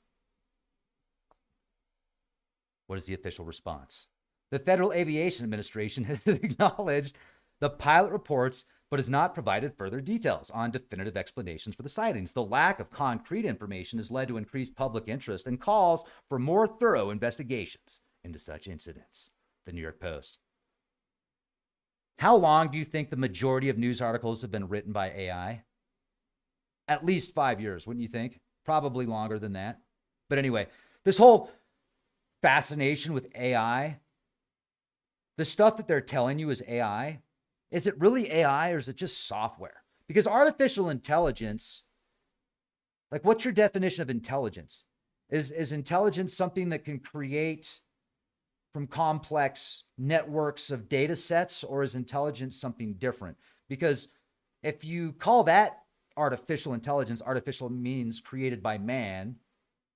What is the official response? The Federal Aviation Administration has acknowledged the pilot reports, but has not provided further details on definitive explanations for the sightings. The lack of concrete information has led to increased public interest and calls for more thorough investigations into such incidents. The New York Post. How long do you think the majority of news articles have been written by AI? At least 5 years, wouldn't you think? Probably longer than that. But anyway, this whole fascination with AI, the stuff that they're telling you is AI, is it really AI or is it just software? Because artificial intelligence, like what's your definition of intelligence? Is intelligence something that can create from complex networks of data sets, or is intelligence something different? Because if you call that artificial intelligence, artificial means created by man,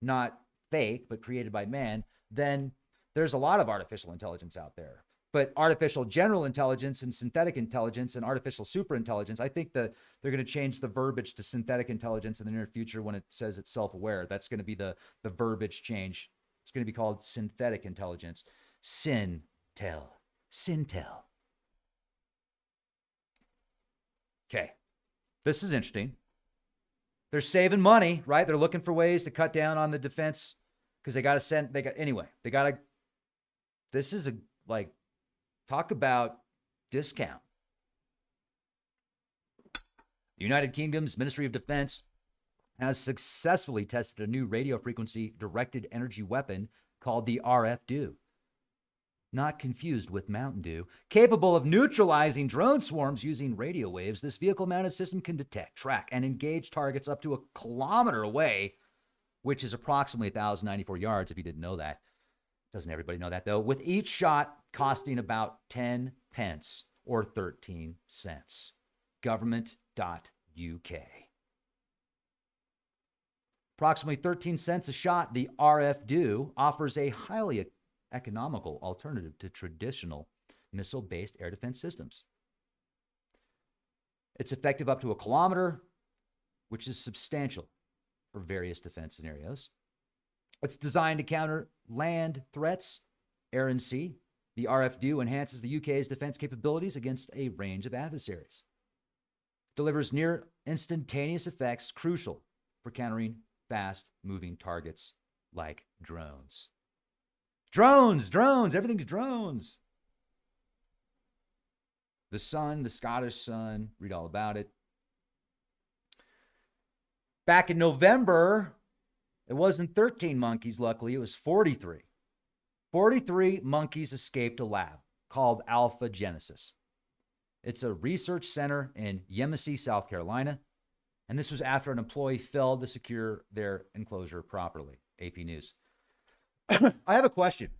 not fake, but created by man, then there's a lot of artificial intelligence out there. But artificial general intelligence and synthetic intelligence and artificial super intelligence, I think that they're going to change the verbiage to synthetic intelligence in the near future when it says it's self-aware. That's going to be the verbiage change. It's going to be called synthetic intelligence. Syntel. Okay. This is interesting. They're saving money, right? They're looking for ways to cut down on the defense because this is talk about discount. The United Kingdom's Ministry of Defense has successfully tested a new radio frequency directed energy weapon called the RFDU. Not confused with Mountain Dew. Capable of neutralizing drone swarms using radio waves, this vehicle-mounted system can detect, track, and engage targets up to a kilometer away, which is approximately 1,094 yards, if you didn't know that. Doesn't everybody know that, though? With each shot costing about 10 pence or 13 cents. Government.uk. Approximately 13 cents a shot, the RFDU offers a highly economical alternative to traditional missile-based air defense systems. It's effective up to a kilometer, which is substantial for various defense scenarios. It's designed to counter land threats, air and sea. The RFDU enhances the UK's defense capabilities against a range of adversaries. Delivers near instantaneous effects crucial for countering fast-moving targets like drones. Drones, everything's drones. The Sun, the Scottish Sun, read all about it. Back in November, it wasn't 13 monkeys, luckily, it was 43. 43 monkeys escaped a lab called Alpha Genesis. It's a research center in Yemassee, South Carolina, and this was after an employee failed to secure their enclosure properly. AP News. I have a question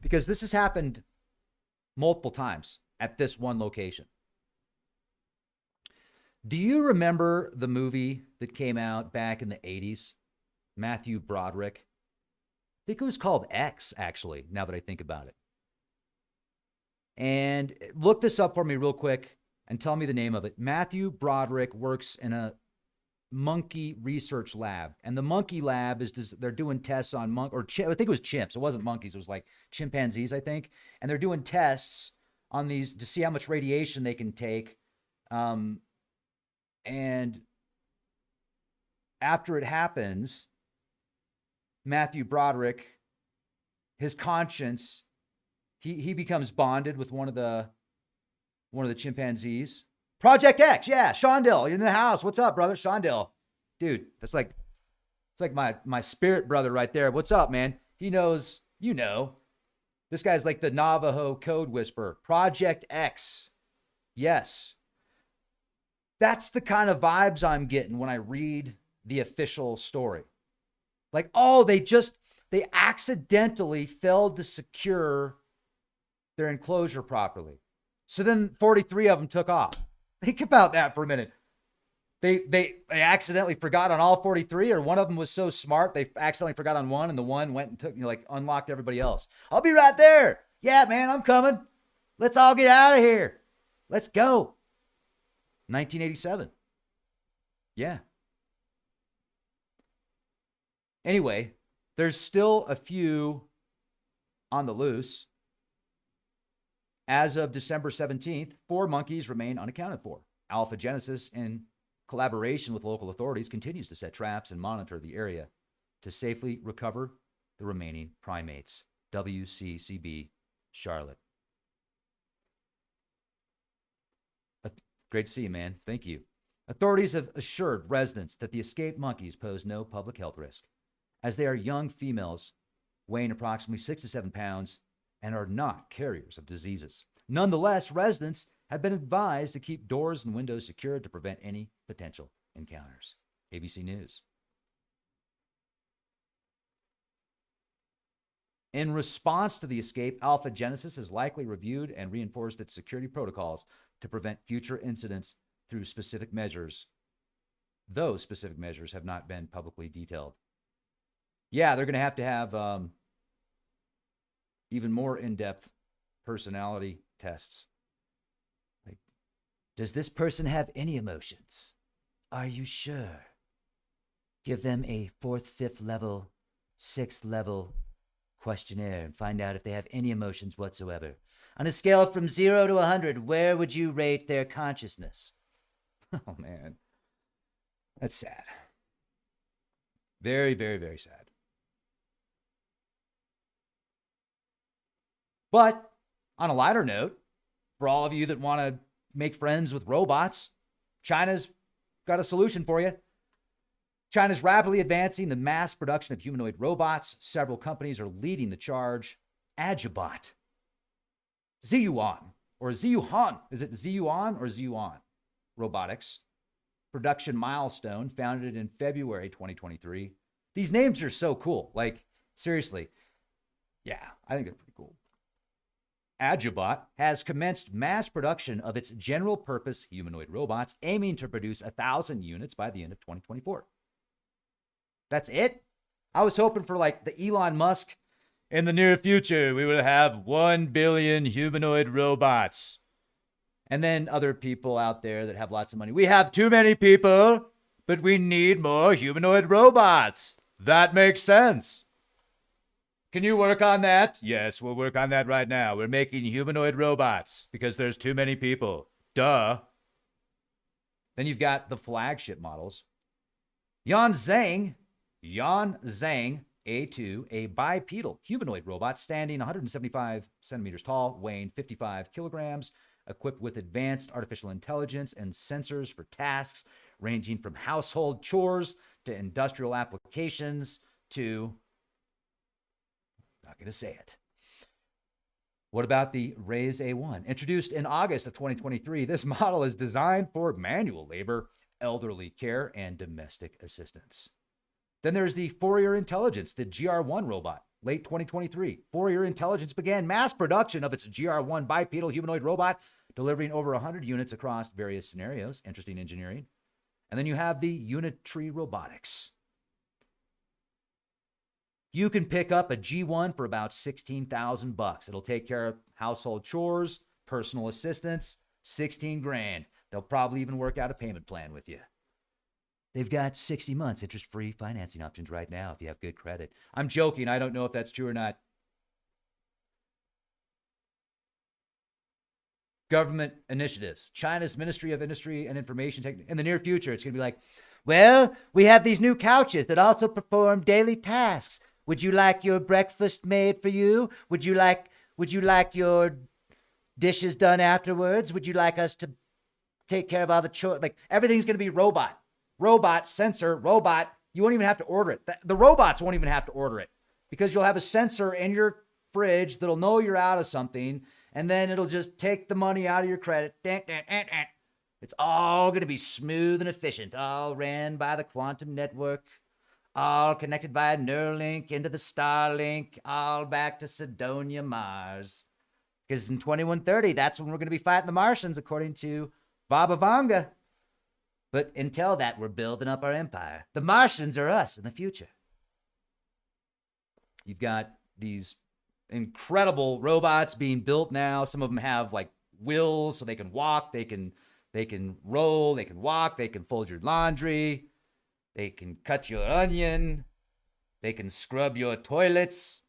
because this has happened multiple times at this one location. Do you remember the movie that came out back in the 80s? Matthew Broderick. I think it was called X, actually, now that I think about it. And look this up for me real quick and tell me the name of it. Matthew Broderick works in a monkey research lab. And the monkey lab is they're doing tests on I think it was chimps. It wasn't monkeys. It was like chimpanzees, I think. And they're doing tests on these to see how much radiation they can take. And after it happens, Matthew Broderick, his conscience, he becomes bonded with one of the chimpanzees. Project X, yeah, Shondell, you're in the house. What's up, brother? Shondell. Dude, it's like my spirit brother right there. What's up, man? He knows, you know. This guy's like the Navajo code whisperer. Project X. Yes. That's the kind of vibes I'm getting when I read the official story. Like, oh, they accidentally failed to secure their enclosure properly. So then 43 of them took off. Think about that for a minute. They accidentally forgot on all 43, or one of them was so smart they accidentally forgot on one, and the one went and took, unlocked everybody else. I'll be right there. Yeah, man, I'm coming. Let's all get out of here. Let's go. 1987. Yeah. Anyway, there's still a few on the loose. As of December 17th, 4 monkeys remain unaccounted for. Alpha Genesis, in collaboration with local authorities, continues to set traps and monitor the area to safely recover the remaining primates. WCCB, Charlotte. Great to see you, man. Thank you. Authorities have assured residents that the escaped monkeys pose no public health risk, as they are young females weighing approximately 6 to 7 pounds and are not carriers of diseases. Nonetheless, residents have been advised to keep doors and windows secured to prevent any potential encounters. ABC News. In response to the escape, Alpha Genesis has likely reviewed and reinforced its security protocols to prevent future incidents through specific measures. Those specific measures have not been publicly detailed. Yeah, they're going to have even more in-depth personality tests. Like, does this person have any emotions? Are you sure? Give them a 4th, 5th level, 6th level questionnaire and find out if they have any emotions whatsoever. On a scale from 0 to 100, where would you rate their consciousness? Oh, man. That's sad. Very, very, very sad. But on a lighter note, for all of you that want to make friends with robots, China's got a solution for you. China's rapidly advancing the mass production of humanoid robots. Several companies are leading the charge. Agibot, Ziyuan, or Ziyuhan, is it Ziyuan or Ziyuan? Robotics. Production milestone, founded in February 2023. These names are so cool. Like, seriously. Yeah, I think they're pretty cool. Agibot has commenced mass production of its general-purpose humanoid robots, aiming to produce 1,000 units by the end of 2024. That's it? I was hoping for like the Elon Musk, in the near future, we will have 1 billion humanoid robots. And then other people out there that have lots of money. We have too many people, but we need more humanoid robots. That makes sense. Can you work on that? Yes, we'll work on that right now. We're making humanoid robots because there's too many people. Duh. Then you've got the flagship models. Yanzhang A2, a bipedal humanoid robot standing 175 centimeters tall, weighing 55 kilograms, equipped with advanced artificial intelligence and sensors for tasks ranging from household chores to industrial applications to... Not going to say it. What about the Raise A1? Introduced in August of 2023, this model is designed for manual labor, elderly care, and domestic assistance. Then there's the Fourier Intelligence, the GR1 robot, late 2023. Fourier Intelligence began mass production of its GR1 bipedal humanoid robot delivering over 100 units across various scenarios. Interesting engineering. And then you have the unitary robotics. You can pick up a G1 for about $16,000. It'll take care of household chores, personal assistance, 16 grand. They'll probably even work out a payment plan with you. They've got 60 months interest-free financing options right now if you have good credit. I'm joking. I don't know if that's true or not. Government initiatives. China's Ministry of Industry and Information Technology. In the near future, it's going to be like, well, we have these new couches that also perform daily tasks. Would you like your breakfast made for you? Would you like your dishes done afterwards? Would you like us to take care of all the chores? Like, everything's going to be robot, sensor, robot. You won't even have to order it. The robots won't even have to order it because you'll have a sensor in your fridge that'll know you're out of something, and then it'll just take the money out of your credit. It's all going to be smooth and efficient, all ran by the quantum network, all connected via Neuralink into the Starlink, all back to Sidonia, Mars. Because in 2130, that's when we're going to be fighting the Martians, according to Baba Vanga. But until that, we're building up our empire. The Martians are us in the future. You've got these incredible robots being built now. Some of them have like wheels so they can walk, they can roll, they can walk, they can fold your laundry, they can cut your onion, they can scrub your toilets,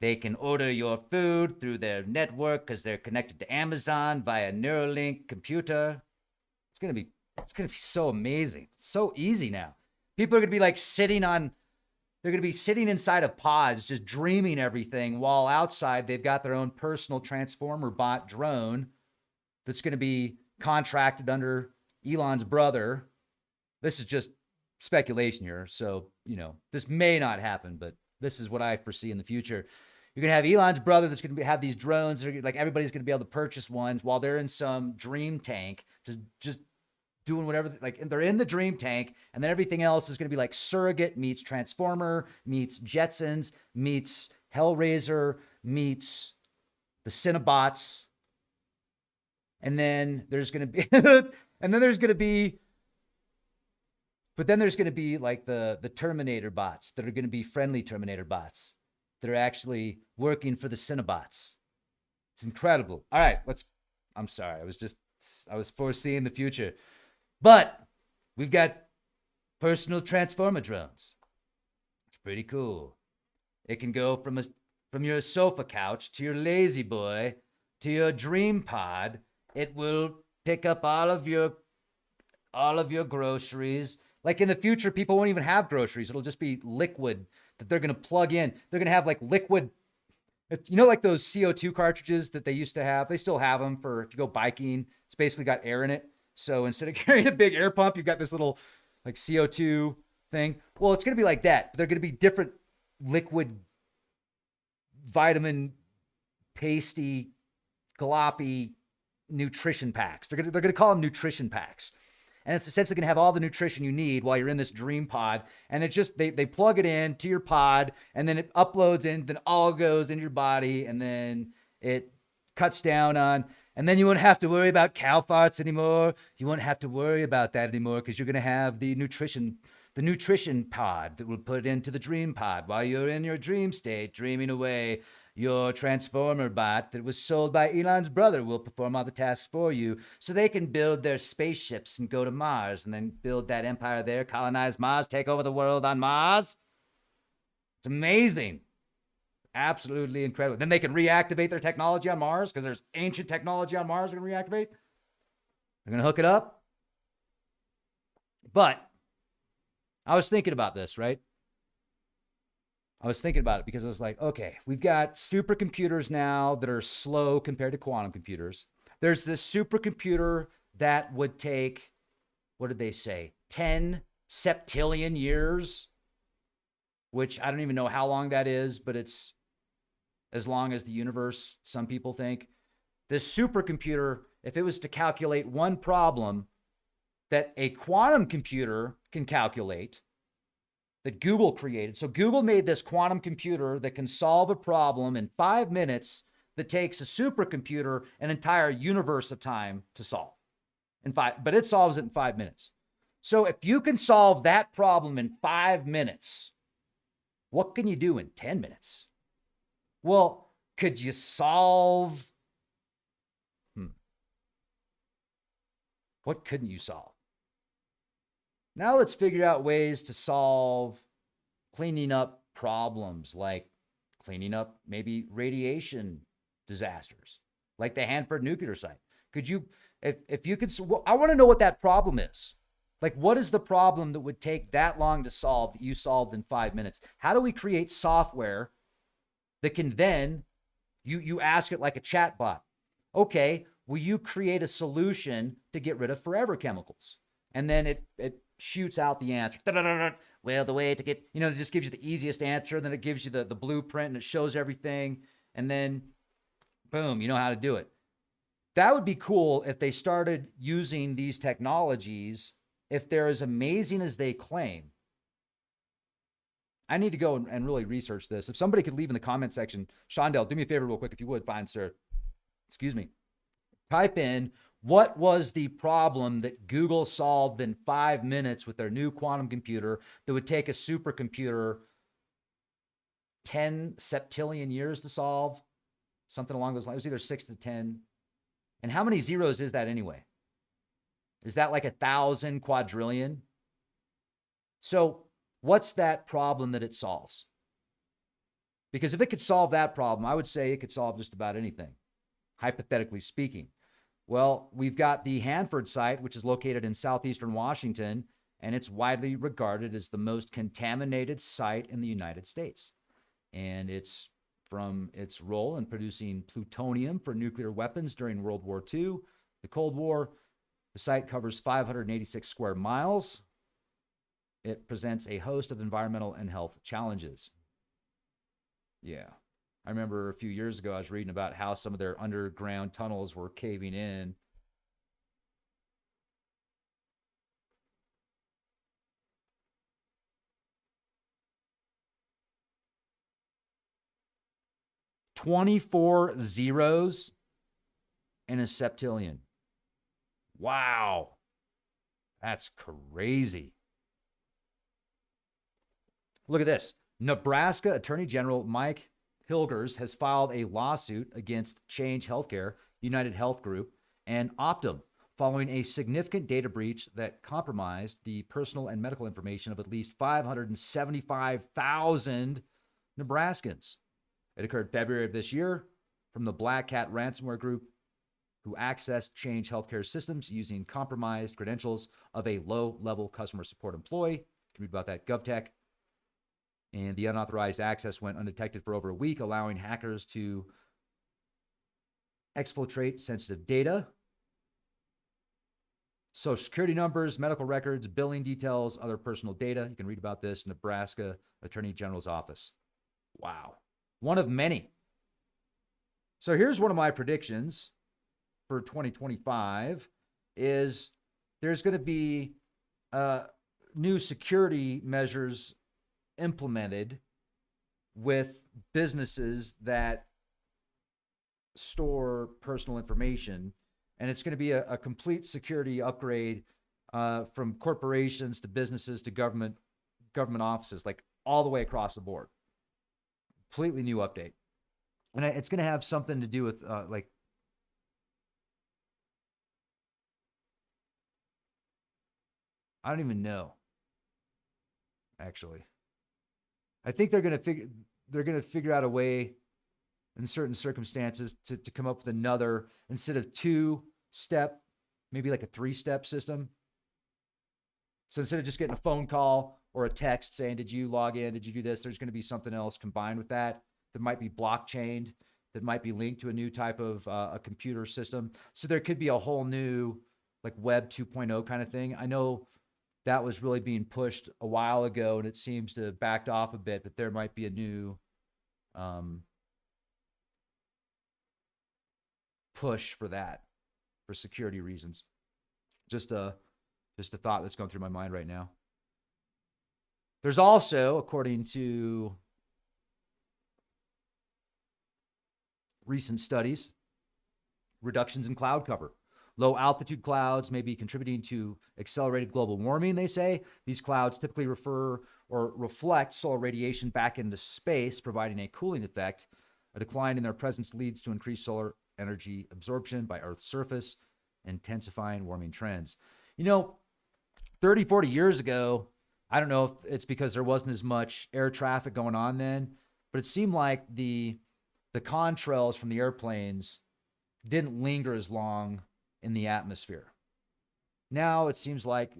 they can order your food through their network because they're connected to Amazon via Neuralink computer. It's gonna be so amazing. It's so easy now. People are gonna be like they're going to be sitting inside of pods, just dreaming everything, while outside they've got their own personal transformer bot drone that's going to be contracted under Elon's brother. This is just speculation here. So, this may not happen, but this is what I foresee in the future. You're going to have Elon's brother that's going to have these drones. That are, like, everybody's going to be able to purchase ones while they're in some dream tank, just doing whatever, like, they're in the dream tank, and then everything else is going to be like Surrogate meets Transformer meets Jetsons meets Hellraiser meets the Cinobots, and then there's going to be there's going to be like the Terminator bots that are going to be friendly Terminator bots that are actually working for the Cinobots. It's incredible. All right, I'm sorry, I was foreseeing the future. But we've got personal transformer drones. It's pretty cool. It can go from your sofa couch to your lazy boy to your dream pod. It will pick up all of your groceries. Like, in the future, people won't even have groceries. It'll just be liquid that they're going to plug in. They're going to have like liquid, like those CO2 cartridges that they used to have. They still have them for if you go biking. It's basically got air in it. So instead of carrying a big air pump, you've got this little like CO2 thing. Well, it's going to be like that. But they're going to be different liquid, vitamin, pasty, gloppy nutrition packs. They're going to call them nutrition packs. And it's essentially going to have all the nutrition you need while you're in this dream pod. And it's just, they plug it in to your pod, and then it uploads in, then all goes into your body, and then it cuts down on. And then you won't have to worry about cow farts anymore. You won't have to worry about that anymore because you're going to have the nutrition pod that will put into the dream pod while you're in your dream state, dreaming away. Your transformer bot that was sold by Elon's brother will perform all the tasks for you so they can build their spaceships and go to Mars and then build that empire there, colonize Mars, take over the world on Mars. It's amazing. Absolutely incredible. Then they can reactivate their technology on Mars because there's ancient technology on Mars they're going to reactivate. They're going to hook it up. But I was thinking about this, right? I was thinking about it because I was like, okay, we've got supercomputers now that are slow compared to quantum computers. There's this supercomputer that would take, what did they say, 10 septillion years, which I don't even know how long that is, but it's as long as the universe, some people think. This supercomputer, if it was to calculate one problem that a quantum computer can calculate, that Google created. So Google made this quantum computer that can solve a problem in 5 minutes that takes a supercomputer an entire universe of time to solve but it solves it in 5 minutes. So if you can solve that problem in 5 minutes, what can you do in 10 minutes? Well, could you solve? What couldn't you solve? Now let's figure out ways to solve cleaning up problems, like cleaning up maybe radiation disasters, like the Hanford nuclear site. Could you, if you could, I want to know what that problem is. Like, what is the problem that would take that long to solve that you solved in 5 minutes? How do we create software that can then, you ask it like a chat bot? Okay, will you create a solution to get rid of forever chemicals? And then it shoots out the answer. Well, the way to get, it just gives you the easiest answer. Then it gives you the blueprint and it shows everything. And then, boom, you know how to do it. That would be cool if they started using these technologies, if they're as amazing as they claim. I need to go and really research this. If somebody could leave in the comment section, Shondell, do me a favor real quick, if you would, fine, sir. Excuse me. Type in, what was the problem that Google solved in 5 minutes with their new quantum computer that would take a supercomputer 10 septillion years to solve? Something along those lines. It was either 6 to 10. And how many zeros is that anyway? Is that like 1,000 quadrillion? So what's that problem that it solves? Because if it could solve that problem, I would say it could solve just about anything, hypothetically speaking. Well, we've got the Hanford site, which is located in southeastern Washington, and it's widely regarded as the most contaminated site in the United States. And it's from its role in producing plutonium for nuclear weapons during World War II, the Cold War. The site covers 586 square miles. It presents a host of environmental and health challenges. Yeah. I remember a few years ago, I was reading about how some of their underground tunnels were caving in. "24 zeros in a septillion." Wow. That's crazy. Look at this. Nebraska Attorney General Mike Hilgers has filed a lawsuit against Change Healthcare, United Health Group, and Optum following a significant data breach that compromised the personal and medical information of at least 575,000 Nebraskans. It occurred February of this year from the Black Hat ransomware group, who accessed Change Healthcare systems using compromised credentials of a low-level customer support employee. You can read about that, GovTech. And the unauthorized access went undetected for over a week, allowing hackers to exfiltrate sensitive data, social security numbers, medical records, billing details, other personal data. You can read about this in Nebraska Attorney General's office. Wow. One of many. So here's one of my predictions for 2025 is there's going to be new security measures implemented with businesses that store personal information, and it's going to be a complete security upgrade from corporations to businesses to government offices, like all the way across the board. Completely new update, and it's going to have something to do with like I don't even know. Actually, I think they're going to figure out a way in certain circumstances to come up with another, instead of 2-step, maybe like a 3-step system. So instead of just getting a phone call or a text saying, did you log in? Did you do this? There's going to be something else combined with that might be blockchained, that might be linked to a new type of a computer system. So there could be a whole new like Web 2.0 kind of thing. I know that was really being pushed a while ago, and it seems to have backed off a bit, but there might be a new push for that, for security reasons. Just a thought that's going through my mind right now. There's also, according to recent studies, reductions in cloud cover. Low altitude clouds may be contributing to accelerated global warming, they say. These clouds typically refer or reflect solar radiation back into space, providing a cooling effect. A decline in their presence leads to increased solar energy absorption by Earth's surface, intensifying warming trends. 30, 40 years ago, I don't know if it's because there wasn't as much air traffic going on then, but it seemed like the contrails from the airplanes didn't linger as long in the atmosphere. Now it seems like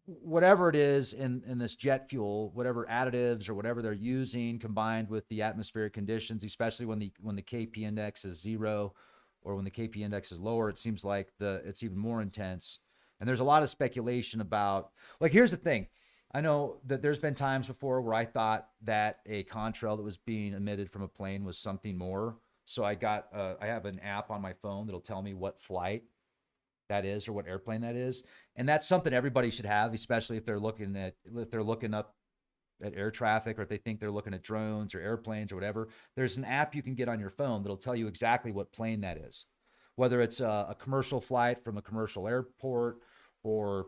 whatever it is in this jet fuel, whatever additives or whatever they're using, combined with the atmospheric conditions, especially when the KP index is 0 or when the KP index is lower, it seems like it's even more intense. And there's a lot of speculation about, like, here's the thing. I know that there's been times before where I thought that a contrail that was being emitted from a plane was something more. So I have an app on my phone that'll tell me what flight that is or what airplane that is. And that's something everybody should have, especially if they're looking up at air traffic, or if they think they're looking at drones or airplanes or whatever. There's an app you can get on your phone that'll tell you exactly what plane that is, whether it's a commercial flight from a commercial airport, or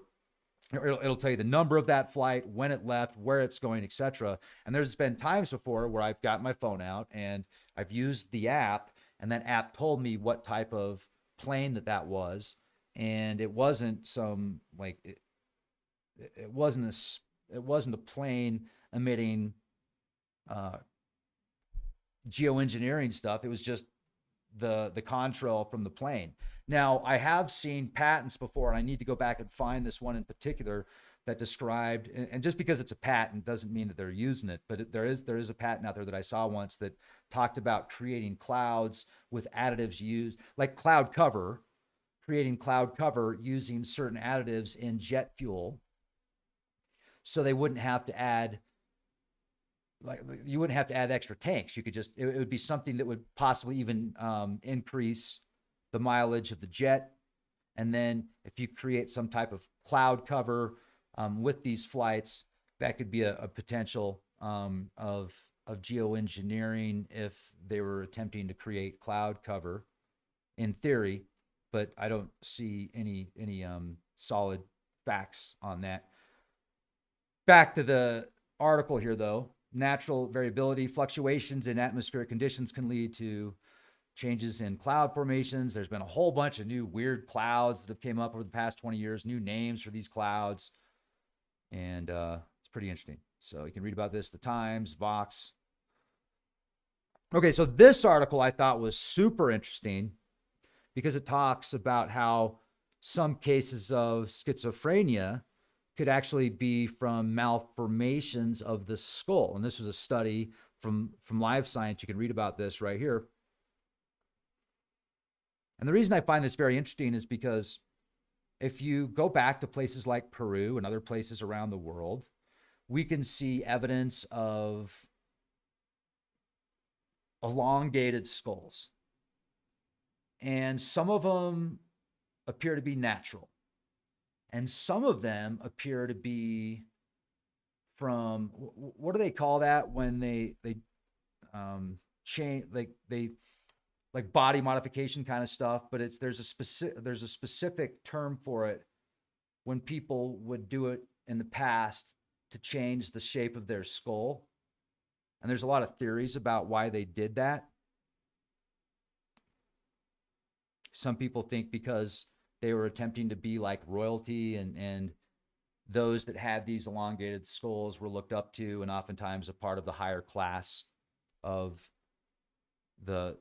it'll tell you the number of that flight, when it left, where it's going, etc. And there's been times before where I've got my phone out and I've used the app, and that app told me what type of plane that was, and it wasn't some like it wasn't a plane emitting geoengineering stuff. It was just the contrail from the plane. Now, I have seen patents before, and I need to go back and find this one in particular that described, and just because it's a patent doesn't mean that they're using it, but there is a patent out there that I saw once that talked about creating clouds with additives used, like cloud cover, creating cloud cover using certain additives in jet fuel, so they wouldn't have to add, like, you wouldn't have to add extra tanks. You could just, it would be something that would possibly even increase the mileage of the jet. And then if you create some type of cloud cover with these flights, that could be a potential of geoengineering if they were attempting to create cloud cover, in theory. But I don't see any solid facts on that. Back to the article here, though. Natural variability, fluctuations in atmospheric conditions can lead to changes in cloud formations. There's been a whole bunch of new weird clouds that have came up over the past 20 years, new names for these clouds. And it's pretty interesting. So you can read about this, the Times, Vox. Okay, so this article I thought was super interesting because it talks about how some cases of schizophrenia could actually be from malformations of the skull. And this was a study from Live Science. You can read about this right here. And the reason I find this very interesting is because if you go back to places like Peru and other places around the world, we can see evidence of elongated skulls. And some of them appear to be natural. And some of them appear to be from, what do they call that when they change, like body modification kind of stuff, but there's a specific term for it when people would do it in the past to change the shape of their skull. And there's a lot of theories about why they did that. Some people think because they were attempting to be like royalty, and those that had these elongated skulls were looked up to and oftentimes a part of the higher class of the,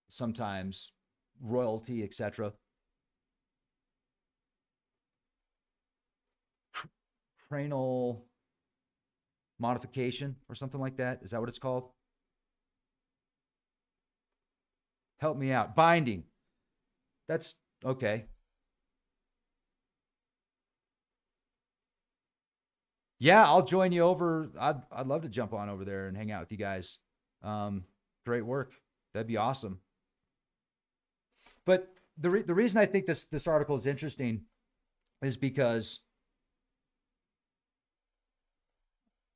sometimes royalty, etc. Cranial modification or something like that. Is that what it's called? Help me out. Binding. That's okay. Yeah, I'll join you over. I'd love to jump on over there and hang out with you guys. Great work. That'd be awesome. But the reason I think this article is interesting is because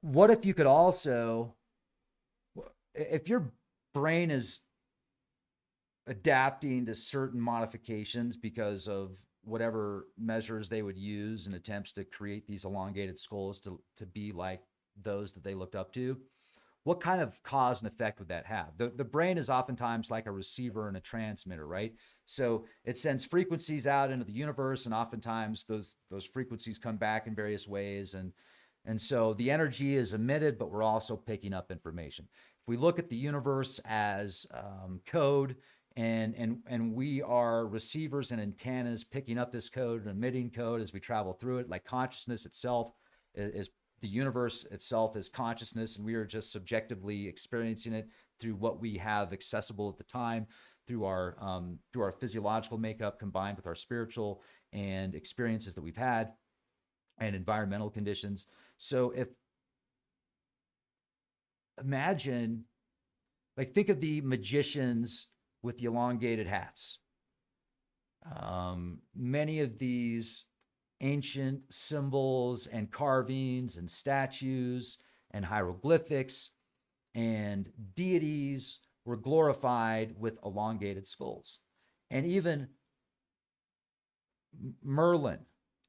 what if you could also, if your brain is adapting to certain modifications because of whatever measures they would use in attempts to create these elongated skulls to be like those that they looked up to, what kind of cause and effect would that have? The brain is oftentimes like a receiver and a transmitter, right? So it sends frequencies out into the universe, and oftentimes those frequencies come back in various ways, and so the energy is emitted, but we're also picking up information. If we look at the universe as code, and we are receivers and antennas picking up this code and emitting code as we travel through it, like consciousness itself is the universe itself is consciousness, and we are just subjectively experiencing it through what we have accessible at the time, through our physiological makeup combined with our spiritual and experiences that we've had and environmental conditions. So if imagine, like, think of the magicians with the elongated hats. Many of these ancient symbols and carvings and statues and hieroglyphics and deities were glorified with elongated skulls. And even Merlin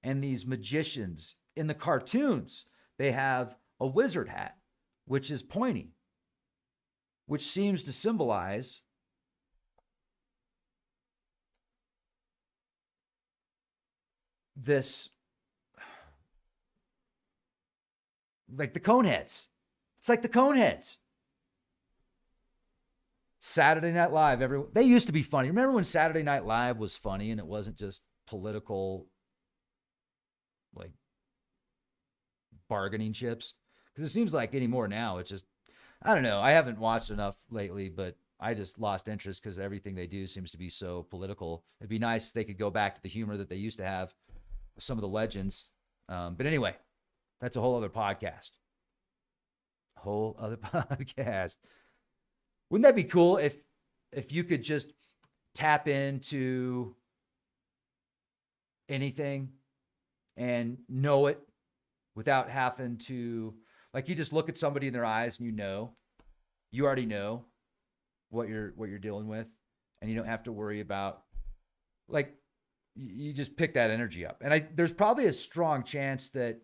and these magicians in the cartoons, they have a wizard hat, which is pointy, which seems to symbolize this, like the Coneheads. It's like the Coneheads. Saturday Night Live, they used to be funny. Remember when Saturday Night Live was funny and it wasn't just political, like, bargaining chips? Because it seems like anymore now, it's just, I don't know. I haven't watched enough lately, but I just lost interest because everything they do seems to be so political. It'd be nice if they could go back to the humor that they used to have with some of the legends. But anyway, that's a whole other podcast. Whole other podcast. Wouldn't that be cool if you could just tap into anything and know it without having to, like, you just look at somebody in their eyes and you already know what you're dealing with, and you don't have to worry about, like, you just pick that energy up. And there's probably a strong chance that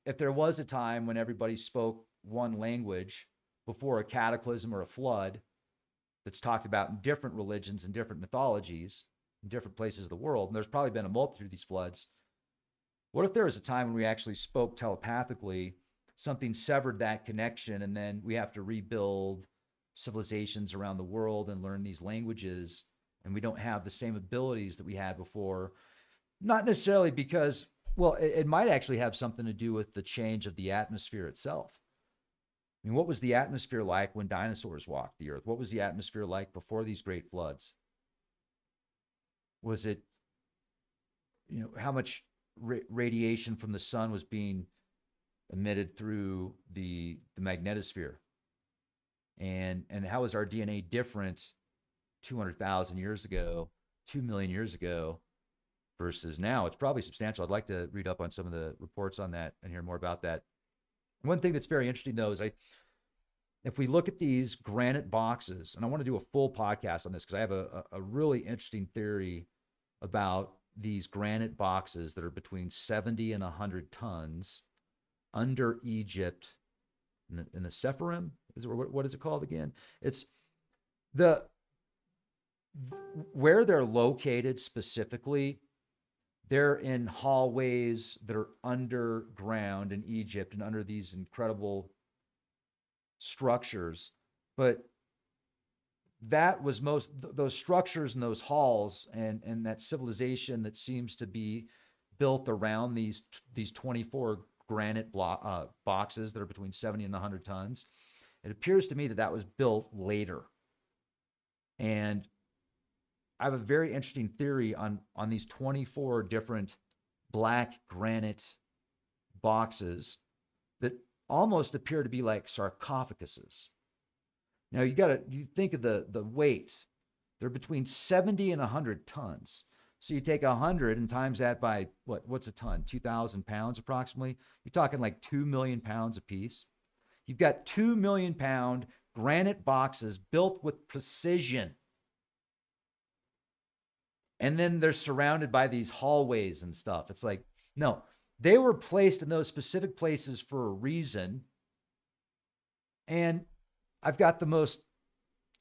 if there was a time when everybody spoke one language before a cataclysm or a flood that's talked about in different religions and different mythologies in different places of the world, and there's probably been a multitude of these floods. What if there was a time when we actually spoke telepathically, something severed that connection, and then we have to rebuild civilizations around the world and learn these languages, and we don't have the same abilities that we had before? Not necessarily because, well, it might actually have something to do with the change of the atmosphere itself. I mean, what was the atmosphere like when dinosaurs walked the earth? What was the atmosphere like before these great floods? Was it, how much radiation from the sun was being emitted through the magnetosphere? And how is our DNA different 200,000 years ago, 2 million years ago versus now? It's probably substantial. I'd like to read up on some of the reports on that and hear more about that. One thing that's very interesting, though, is if we look at these granite boxes, and I want to do a full podcast on this because I have a really interesting theory about these granite boxes that are between 70 and 100 tons under Egypt in the Sephirim. What is it called again? It's where they're located specifically. They're in hallways that are underground in Egypt and under these incredible structures. But that was those structures and those halls and that civilization that seems to be built around these 24 granite boxes that are between 70 and 100 tons. It appears to me that was built later. And I have a very interesting theory on these 24 different black granite boxes that almost appear to be like sarcophaguses. Now you think of the weight. They're between 70 and 100 tons. So you take 100 and times that by what's a ton? 2,000 pounds approximately. You're talking like 2 million pounds a piece. You've got 2 million pound granite boxes built with precision. And then they're surrounded by these hallways and stuff. It's like, no, they were placed in those specific places for a reason. And I've got the most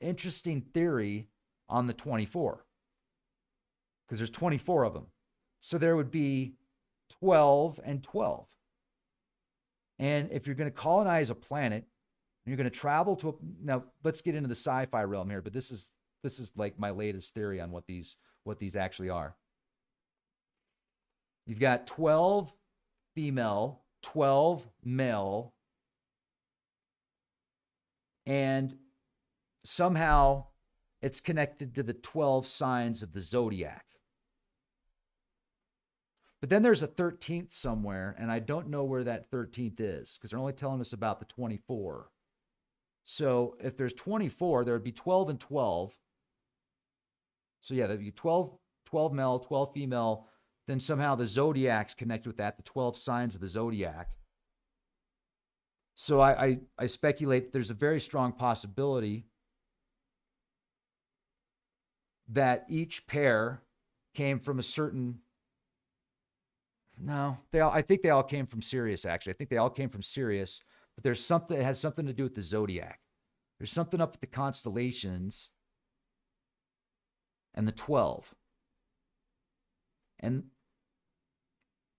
interesting theory on the 24, because there's 24 of them. So there would be 12 and 12. And if you're going to colonize a planet, and you're going to travel to now let's get into the sci-fi realm here, but this is like my latest theory on what these actually are. You've got 12 female, 12 male, and somehow it's connected to the 12 signs of the zodiac. But then there's a 13th somewhere, and I don't know where that 13th is, because they're only telling us about the 24. So if there's 24, there would be 12 and 12. So yeah, there'd be 12 male, 12 female. Then somehow the zodiacs connect with that, the 12 signs of the zodiac. So I speculate that there's a very strong possibility that each pair came from a certain. No, I think they all came from Sirius, actually. I think they all came from Sirius, but there's something, it has something to do with the zodiac. There's something up with the constellations and the 12. And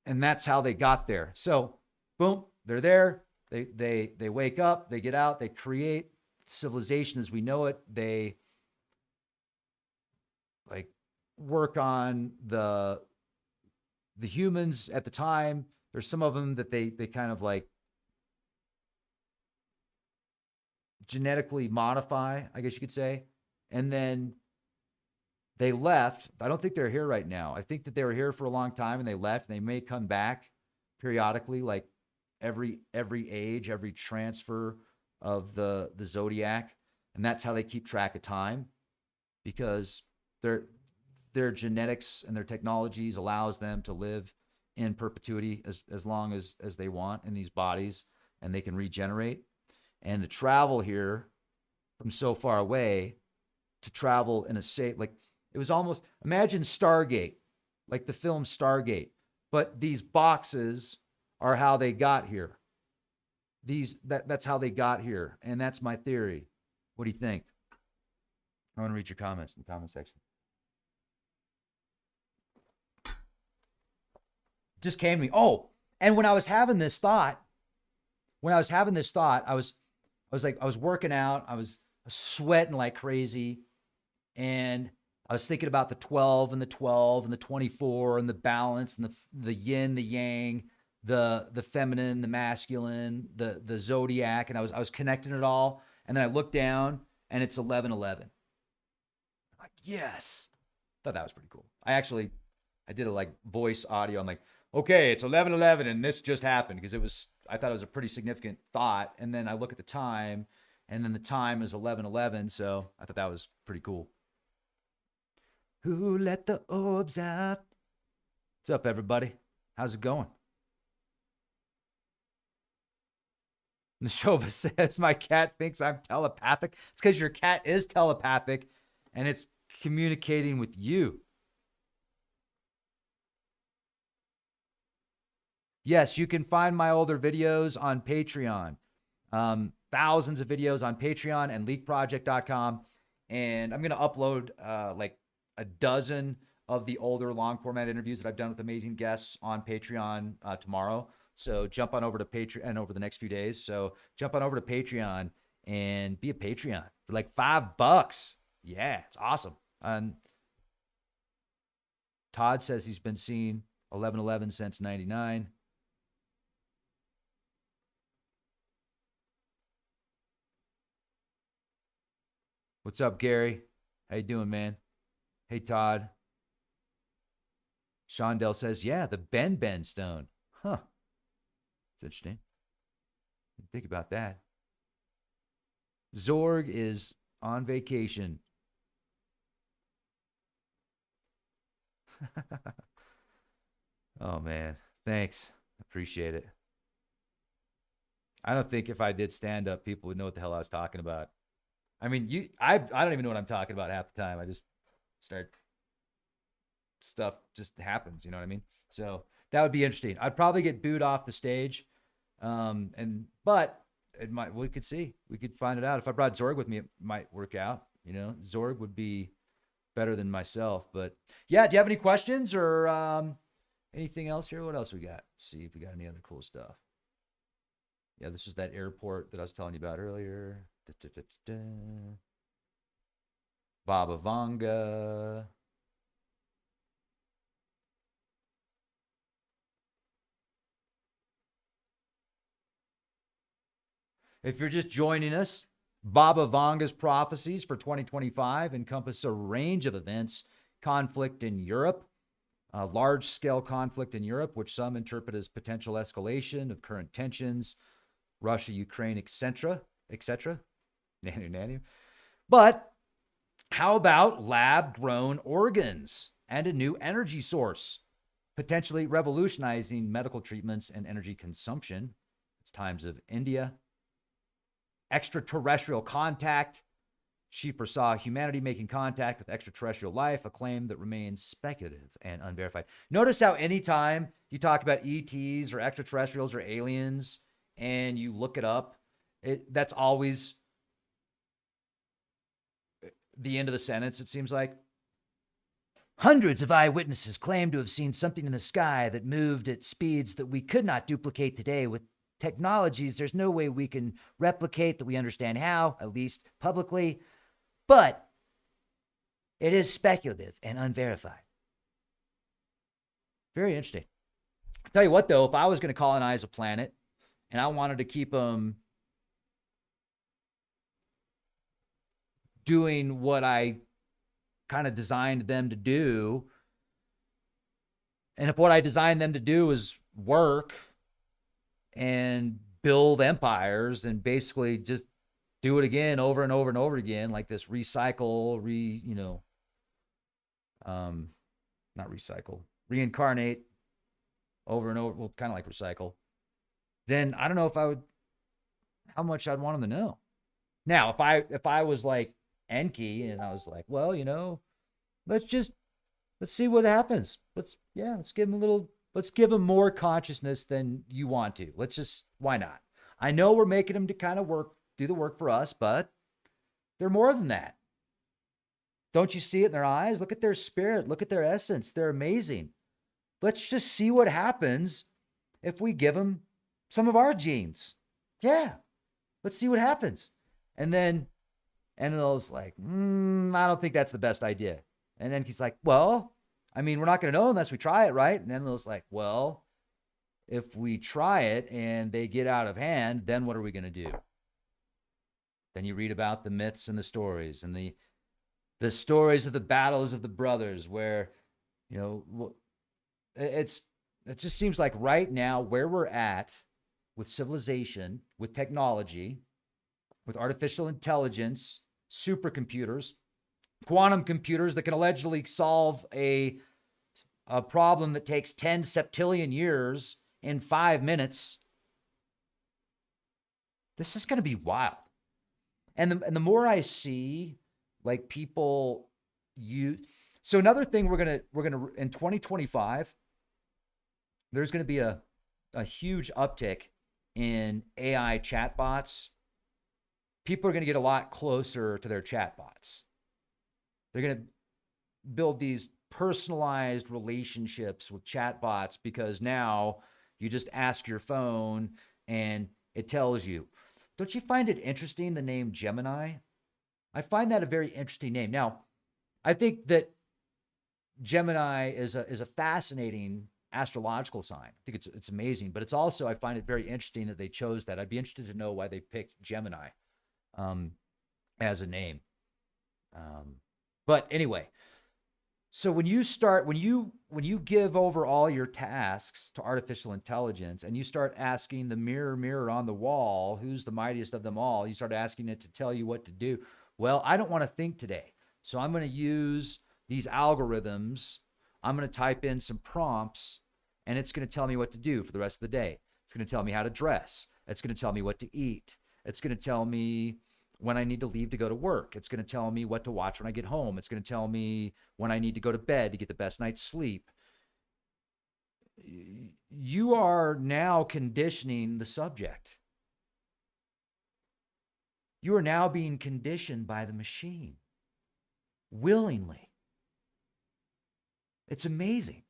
that's how they got there. So, boom, they're there. They wake up, they get out, they create civilization as we know it. They like work on the humans at the time. There's some of them that they kind of like genetically modify, I guess you could say. And then they left. I don't think they're here right now. I think that they were here for a long time and they left, and they may come back periodically, like every age, every transfer of the zodiac. And that's how they keep track of time, because their genetics and their technologies allows them to live in perpetuity as long as they want in these bodies, and they can regenerate. And to travel here from so far away, to travel in a safe, like it was almost, imagine Stargate, like the film Stargate, but these boxes are how they got here. That's how they got here, and that's my theory. What do you think? I want to read your comments in the comment section. Just came to me. Oh, and when I was having this thought, I was working out, I was sweating like crazy, and I was thinking about the 12 and the 12 and the 24 and the balance and the yin, the yang, the feminine, the masculine, the zodiac, and I was connecting it all. And then I looked down and it's 11:11. I'm like, yes. Thought that was pretty cool. I did a like voice audio. I'm like, okay, it's 11:11 and this just happened, because I thought it was a pretty significant thought. And then I look at the time, and then the time is 11:11. So I thought that was pretty cool. Who let the orbs out? What's up, everybody? How's it going? Neshoba says, my cat thinks I'm telepathic. It's because your cat is telepathic and it's communicating with you. Yes, you can find my older videos on Patreon. Thousands of videos on Patreon and leakproject.com. And I'm going to upload like a dozen of the older long format interviews that I've done with amazing guests on Patreon tomorrow. So jump on over to Patreon, and over the next few days. So jump on over to Patreon and be a Patreon for like $5. Yeah, it's awesome. And Todd says he's been seeing 11:11 since 99. What's up, Gary? How you doing, man? Hey, Todd. Shondell says, yeah, the Ben stone. Huh. It's interesting. Think about that. Zorg is on vacation. Oh, man. Thanks. Appreciate it. I don't think if I did stand up, people would know what the hell I was talking about. I mean, I don't even know what I'm talking about half the time. I just start, stuff just happens. You know what I mean? So that would be interesting. I'd probably get booed off the stage, but it might. We could see. We could find it out. If I brought Zorg with me, it might work out. You know, Zorg would be better than myself. But yeah, do you have any questions or anything else here? What else we got? Let's see if we got any other cool stuff. Yeah, this is that airport that I was telling you about earlier. Baba Vanga. If you're just joining us, Baba Vanga's prophecies for 2025 encompass a range of events, conflict in Europe, large scale conflict in Europe, which some interpret as potential escalation of current tensions, Russia, Ukraine, etc., etc. But how about lab grown organs and a new energy source, potentially revolutionizing medical treatments and energy consumption? It's times of India. Extraterrestrial contact. She foresaw humanity making contact with extraterrestrial life, a claim that remains speculative and unverified. Notice how anytime you talk about ETs or extraterrestrials or aliens and you look it up, that's always the end of the sentence, it seems like. Hundreds of eyewitnesses claim to have seen something in the sky that moved at speeds that we could not duplicate today with technologies. There's no way we can replicate that we understand how, at least publicly, but it is speculative and unverified. Very interesting. I'll tell you what, though, if I was going to colonize a planet and I wanted to keep them doing what I kind of designed them to do, and if what I designed them to do is work and build empires and basically just do it again over and over and over again, like this recycle, not recycle, reincarnate over and over, well, kind of like recycle, then I don't know if I would, how much I'd want them to know. Now, if I was like Enki and I was like, well, let's see what happens. Let's give them more consciousness than you want to. Why not? I know we're making them to kind of do the work for us, but they're more than that. Don't you see it in their eyes? Look at their spirit. Look at their essence. They're amazing. Let's just see what happens if we give them some of our genes. Yeah. Let's see what happens. And then Enlil's like, I don't think that's the best idea. And then he's like, well, I mean, we're not going to know unless we try it, right? And Enlil's like, well, if we try it and they get out of hand, then what are we going to do? Then you read about the myths and the stories and the stories of the battles of the brothers where, it just seems like right now where we're at with civilization, with technology, with artificial intelligence, supercomputers, quantum computers that can allegedly solve a problem that takes 10 septillion years in 5 minutes. This is going to be wild. And the more I see like people so another thing we're going to in 2025, there's going to be a huge uptick in AI chatbots. People are going to get a lot closer to their chatbots. They're going to build these personalized relationships with chatbots because now you just ask your phone and it tells you. Don't you find it interesting, the name Gemini? I find that a very interesting name. Now, I think that Gemini is a fascinating astrological sign. I think it's amazing, but it's also, I find it very interesting that they chose that. I'd be interested to know why they picked Gemini as a name. But anyway, so when you give over all your tasks to artificial intelligence and you start asking the mirror on the wall, who's the mightiest of them all, you start asking it to tell you what to do. Well, I don't want to think today. So I'm going to use these algorithms. I'm going to type in some prompts and it's going to tell me what to do for the rest of the day. It's going to tell me how to dress. It's going to tell me what to eat. It's going to tell me when I need to leave to go to work. It's going to tell me what to watch when I get home. It's going to tell me when I need to go to bed to get the best night's sleep. You are now conditioning the subject. You are now being conditioned by the machine willingly. It's amazing.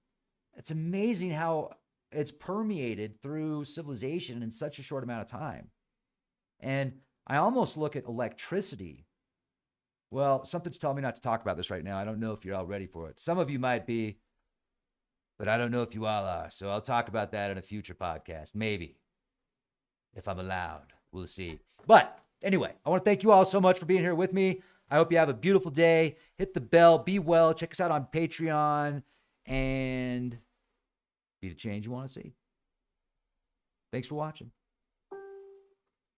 It's amazing how it's permeated through civilization in such a short amount of time. And I almost look at electricity. Well, something's telling me not to talk about this right now. I don't know if you're all ready for it. Some of you might be, but I don't know if you all are. So I'll talk about that in a future podcast. Maybe. If I'm allowed. We'll see. But anyway, I want to thank you all so much for being here with me. I hope you have a beautiful day. Hit the bell. Be well. Check us out on Patreon. And be the change you want to see. Thanks for watching.